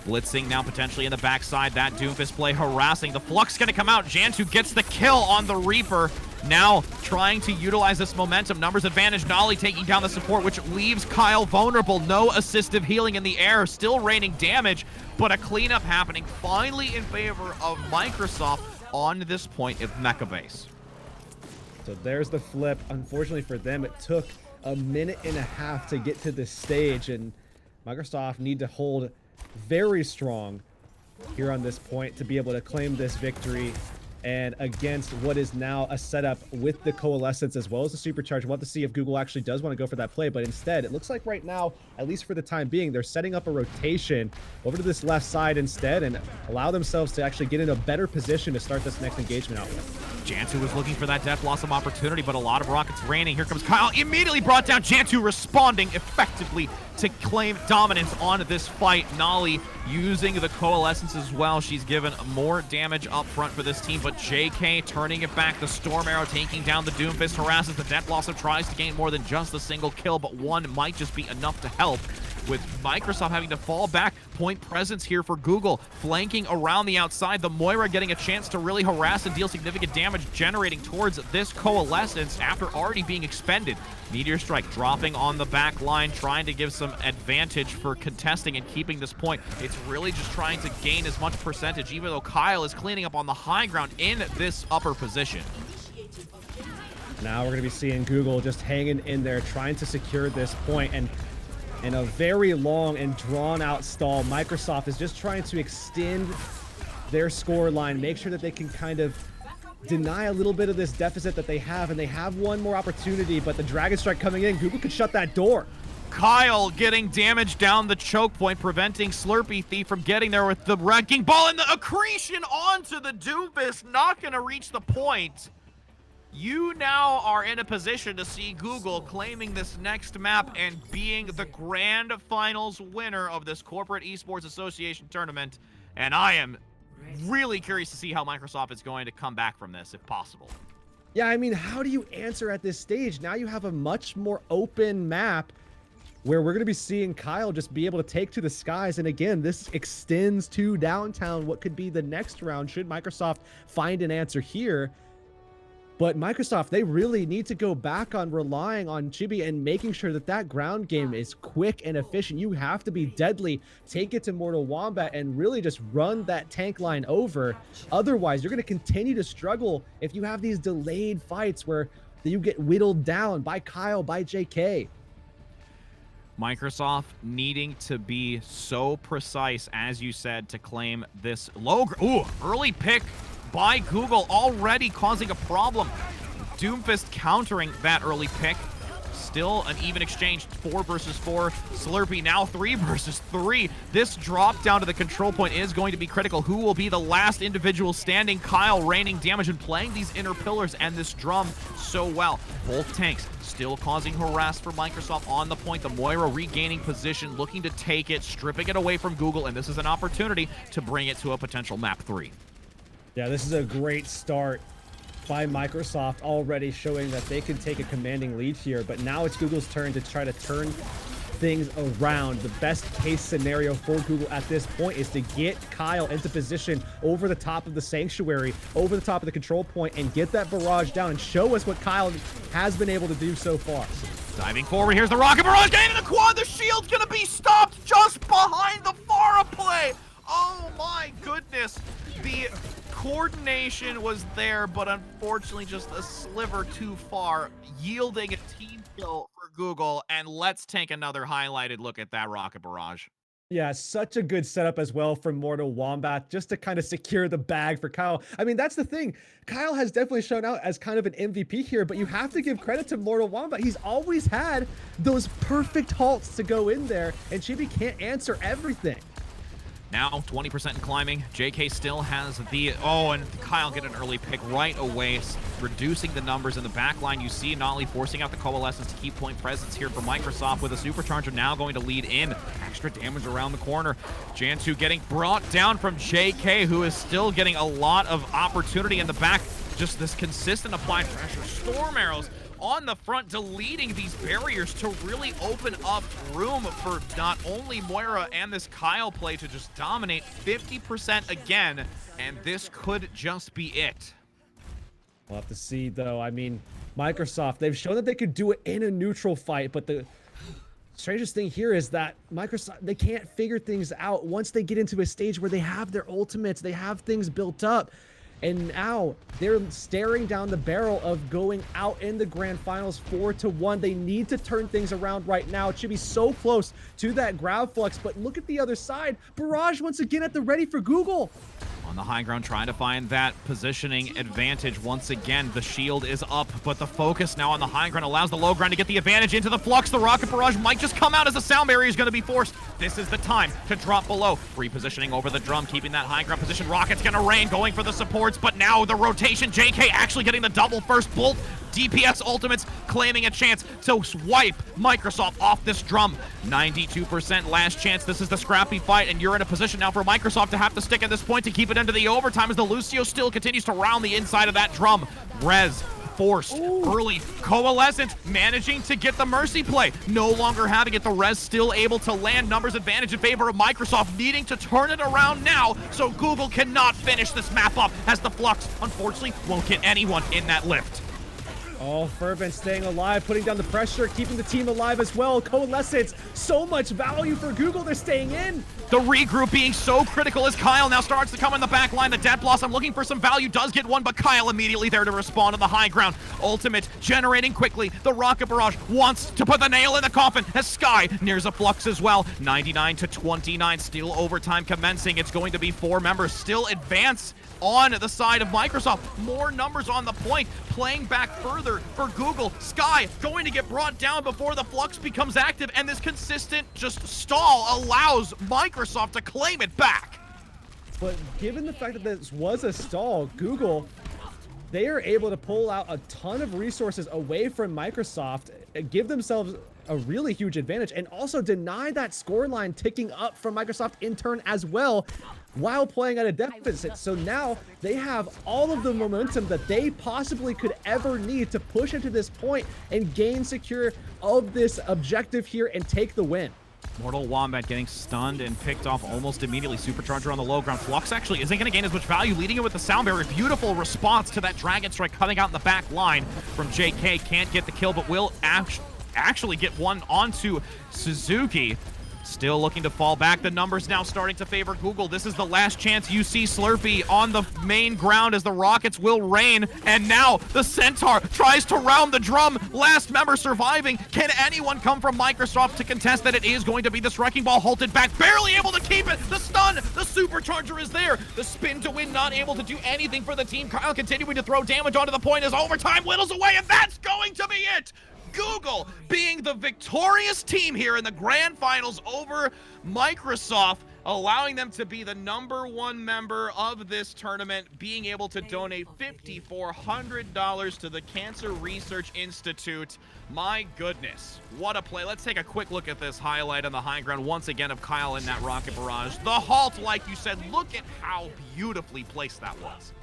Blitzing now potentially in the backside. That Doomfist play harassing. The Flux going to come out. Jantu gets the kill on the Reaper. Now trying to utilize this momentum. Numbers advantage. Nolly taking down the support, which leaves Kyle vulnerable. No assistive healing in the air. Still raining damage, but a cleanup happening finally in favor of Microsoft on this point of Mecha Base. So there's the flip. Unfortunately for them, it took a minute and a half to get to this stage, and Microsoft need to hold very strong here on this point to be able to claim this victory, and against what is now a setup with the Coalescence as well as the Supercharge. We'll have to see if Google actually does want to go for that play, but instead it looks like right now, at least for the time being, they're setting up a rotation over to this left side instead and allow themselves to actually get in a better position to start this next engagement out with. Jantu was looking for that Death Blossom opportunity, but a lot of rockets raining. Here comes Kyle, immediately brought down. Jantu responding effectively to claim dominance on this fight. Nolly using the Coalescence as well. She's given more damage up front for this team, but JK turning it back. The Storm Arrow taking down the Doomfist, harasses the Death Blossom, tries to gain more than just a single kill, but one might just be enough to help. With Microsoft having to fall back, point presence here for Google, flanking around the outside. The Moira getting a chance to really harass and deal significant damage, generating towards this Coalescence after already being expended. Meteor Strike dropping on the back line, trying to give some advantage for contesting and keeping this point. It's really just trying to gain as much percentage, even though Kyle is cleaning up on the high ground in this upper position. Now we're going to be seeing Google just hanging in there, trying to secure this point, and in a very long and drawn-out stall, Microsoft is just trying to extend their score line, make sure that they can kind of deny a little bit of this deficit that they have, and they have one more opportunity, but the Dragon Strike coming in, Google could shut that door. Kyle getting damage down the choke point, preventing Slurpee Thief from getting there with the wrecking ball, and the accretion onto the Doomfist, not going to reach the point. You now are in a position to see Google claiming this next map and being the grand finals winner of this Corporate Esports Association tournament. And I am really curious to see how Microsoft is going to come back from this, if possible. Yeah, I mean, how do you answer at this stage? Now you have a much more open map where we're going to be seeing Kyle just be able to take to the skies. And again, this extends to downtown, what could be the next round should Microsoft find an answer here. But Microsoft, they really need to go back on relying on Chibi and making sure that that ground game is quick and efficient. You have to be deadly, take it to Mortal Wombat, and really just run that tank line over. Otherwise, you're going to continue to struggle if you have these delayed fights where you get whittled down by Kyle, by JK. Microsoft needing to be so precise, as you said, to claim this low. Ooh, early pick by Google already causing a problem. Doomfist countering that early pick. Still an even exchange, 4 versus 4. Slurpee now 3 versus 3. This drop down to the control point is going to be critical. Who will be the last individual standing? Kyle raining damage and playing these inner pillars and this drum so well. Both tanks still causing harass for Microsoft on the point. The Moira regaining position, looking to take it, stripping it away from Google, and this is an opportunity to bring it to a potential map 3. Yeah, this is a great start by Microsoft, already showing that they can take a commanding lead here, but now it's Google's turn to try to turn things around. The best case scenario for Google at this point is to get Kyle into position over the top of the sanctuary, over the top of the control point, and get that barrage down and show us what Kyle has been able to do so far. Diving forward, here's the rocket barrage, getting in the quad. The shield's gonna be stopped just behind the Pharah play. Oh my goodness. The coordination was there, but unfortunately just a sliver too far, yielding a team kill for Google. And let's take another highlighted look at that rocket barrage. Yeah, such a good setup as well from Mortal Wombat, just to kind of secure the bag for Kyle. I mean, that's the thing. Kyle has definitely shown out as kind of an MVP here, but you have to give credit to Mortal Wombat. He's always had those perfect halts to go in there, and Chibi can't answer everything. Now 20% in climbing. JK still has the... Oh, and Kyle get an early pick right away, reducing the numbers in the back line. You see Nolly forcing out the Coalescence to keep point presence here for Microsoft, with a Supercharger now going to lead in. Extra damage around the corner. Jantu getting brought down from JK, who is still getting a lot of opportunity in the back. Just this consistent applied pressure. Storm arrows on the front, deleting these barriers to really open up room for not only Moira and this Kyle play to just dominate 50% again, and this could just be it. We'll have to see, though. I mean, Microsoft, they've shown that they could do it in a neutral fight, but the strangest thing here is that Microsoft, they can't figure things out once they get into a stage where they have their ultimates, they have things built up. And now they're staring down the barrel of going out in the grand finals 4-1. They need to turn things around right now. It should be so close to that grab flux, but look at the other side. Barrage once again at the ready for Google. On the high ground, trying to find that positioning advantage. Once again, the shield is up, but the focus now on the high ground allows the low ground to get the advantage into the flux. The rocket barrage might just come out as the sound barrier is going to be forced. This is the time to drop below. Repositioning over the drum, keeping that high ground position. Rocket's going to rain, going for the supports, but now the rotation. JK actually getting the double first bolt. DPS ultimates claiming a chance to swipe Microsoft off this drum. 92% last chance. This is the scrappy fight, and you're in a position now for Microsoft to have to stick at this point to keep it into the overtime as the Lucio still continues to round the inside of that drum. Rez forced. Early Coalescence managing to get the Mercy play. No longer having it. The Rez still able to land. Numbers advantage in favor of Microsoft, needing to turn it around now so Google cannot finish this map up, as the Flux unfortunately won't get anyone in that lift. Oh, Fervent staying alive, putting down the pressure, keeping the team alive as well. Coalescence, so much value for Google. They're staying in. The regroup being so critical as Kyle now starts to come in the back line. The Dead Blossom looking for some value, does get one, but Kyle immediately there to respond on the high ground. Ultimate generating quickly. The Rocket Barrage wants to put the nail in the coffin as Sky nears a flux as well. 99-29, still overtime commencing. It's going to be 4 members still advance on the side of Microsoft. More numbers on the point, playing back further for Google. Sky going to get brought down before the flux becomes active, and this consistent just stall allows Microsoft to claim it back. But given the fact that this was a stall, Google, they are able to pull out a ton of resources away from Microsoft, give themselves a really huge advantage, and also deny that scoreline ticking up from Microsoft in turn as well, while playing at a deficit. So now they have all of the momentum that they possibly could ever need to push into this point and gain secure of this objective here and take the win. Mortal Wombat getting stunned and picked off almost immediately. Supercharger on the low ground. Flux actually isn't going to gain as much value, leading it with the sound barrier. Beautiful response to that Dragon Strike coming out in the back line from JK. Can't get the kill, but will actually get one onto Suzuki. still looking to fall back. The numbers now starting to favor Google. This is the last chance you see Slurpee on the main ground as the rockets will rain. And now the Centaur tries to round the drum. Last member surviving. Can anyone come from Microsoft to contest that? It is going to be this Wrecking Ball halted back, barely able to keep it. The stun, the supercharger is there. The spin to win, not able to do anything for the team. Kyle continuing to throw damage onto the point as overtime whittles away, and that's going to be it. Google being the victorious team here in the grand finals over Microsoft, allowing them to be the #1 member of this tournament, being able to donate $5,400 to the Cancer Research Institute. My goodness, what a play. Let's take a quick look at this highlight on the high ground once again of Kyle in that rocket barrage. The halt, like you said, look at how beautifully placed that was.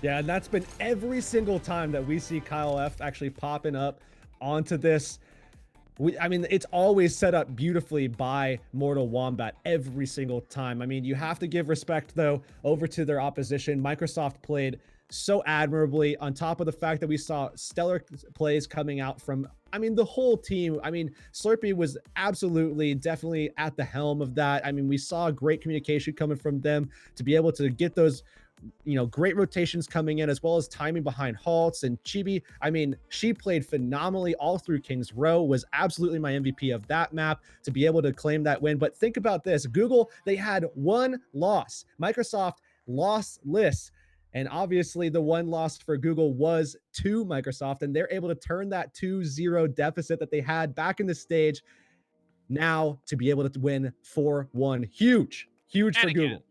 Yeah, and that's been every single time that we see Kyle F actually popping up onto this. I mean, it's always set up beautifully by Mortal Wombat every single time. I mean, you have to give respect, though, over to their opposition. Microsoft played so admirably, on top of the fact that we saw stellar plays coming out from, I mean, the whole team. I mean, Slurpee was absolutely, definitely at the helm of that. I mean, we saw great communication coming from them to be able to get those, you know, great rotations coming in, as well as timing behind halts. And Chibi, I mean, she played phenomenally all through King's Row, was absolutely my MVP of that map to be able to claim that win. But think about this, Google, they had one loss. Microsoft lossless. And obviously the one loss for Google was to Microsoft, and they're able to turn that 2-0 deficit that they had back in the stage now to be able to win 4-1. Huge for Google.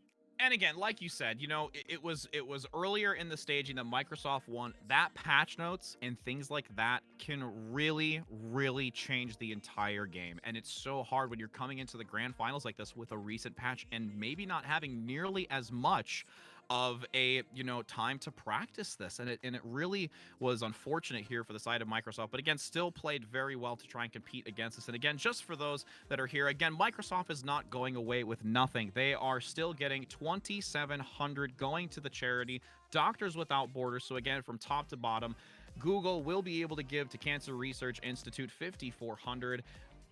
And again, like you said, you know, it was earlier in the staging that Microsoft won. That patch notes and things like that can really, really change the entire game. And it's so hard when you're coming into the grand finals like this with a recent patch and maybe not having nearly as much of a, you know, time to practice this. And it really was unfortunate here for the side of Microsoft, but again, still played very well to try and compete against us. And again, just for those that are here, again, Microsoft is not going away with nothing. They are still getting $2,700 going to the charity Doctors Without Borders. So again, from top to bottom, Google will be able to give to Cancer Research Institute $5,400.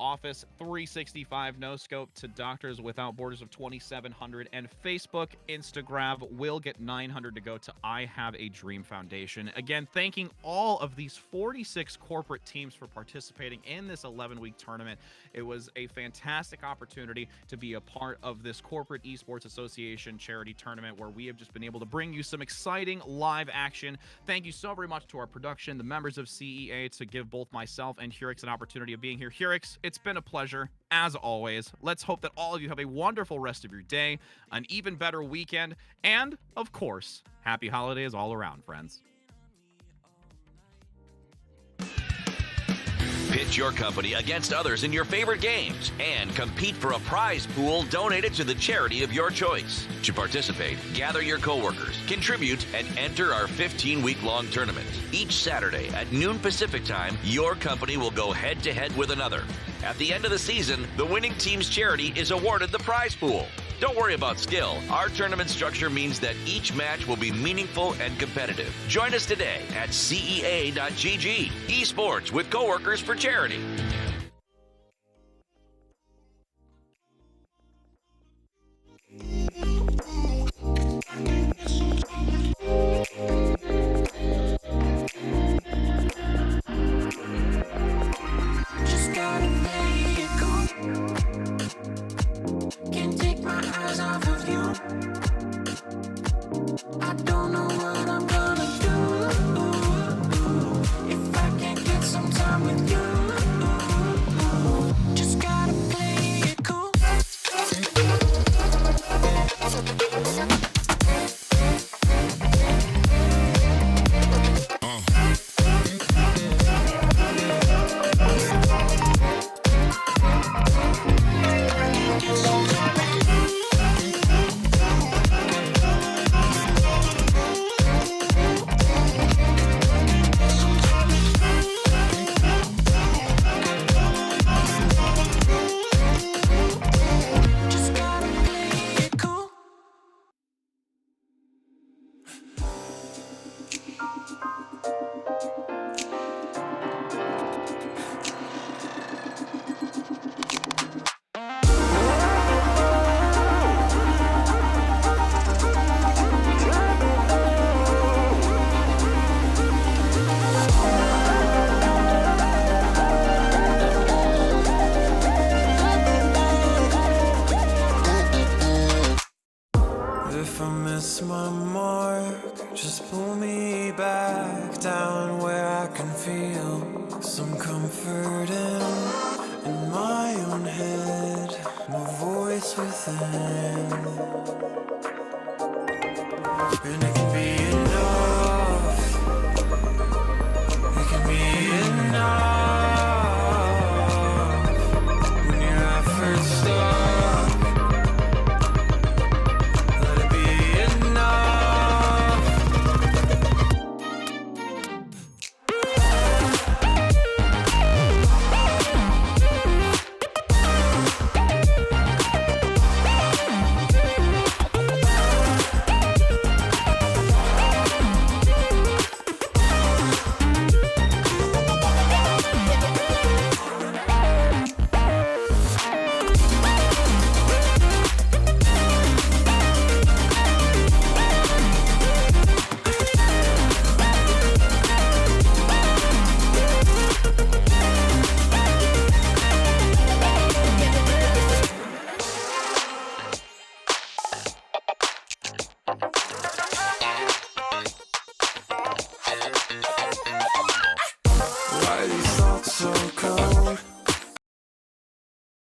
Office 365 no scope to Doctors Without Borders of $2,700, and Facebook, Instagram will get $900 to go to I Have a Dream Foundation. Again, thanking all of these 46 corporate teams for participating in this 11-week tournament. It was a fantastic opportunity to be a part of this Corporate Esports Association charity tournament where we have just been able to bring you some exciting live action. Thank you so very much to our production, the members of CEA, to give both myself and Hurix an opportunity of being here. Hurix, it's been a pleasure, as always. Let's hope that all of you have a wonderful rest of your day, an even better weekend, and, of course, happy holidays all around, friends. Pitch your company against others in your favorite games and compete for a prize pool donated to the charity of your choice. To participate, gather your coworkers, contribute, and enter our 15-week-long tournament. Each Saturday at noon Pacific time, your company will go head-to-head with another. At the end of the season, the winning team's charity is awarded the prize pool. Don't worry about skill. Our tournament structure means that each match will be meaningful and competitive. Join us today at CEA.GG. Esports with coworkers for charity. Just gotta let it go. Can't take my eyes off of you. I don't know what I'm gonna do if I can't get some time with you. if I miss my mark, just pull me back down where I can feel some comfort in my own head, my voice within. And it can be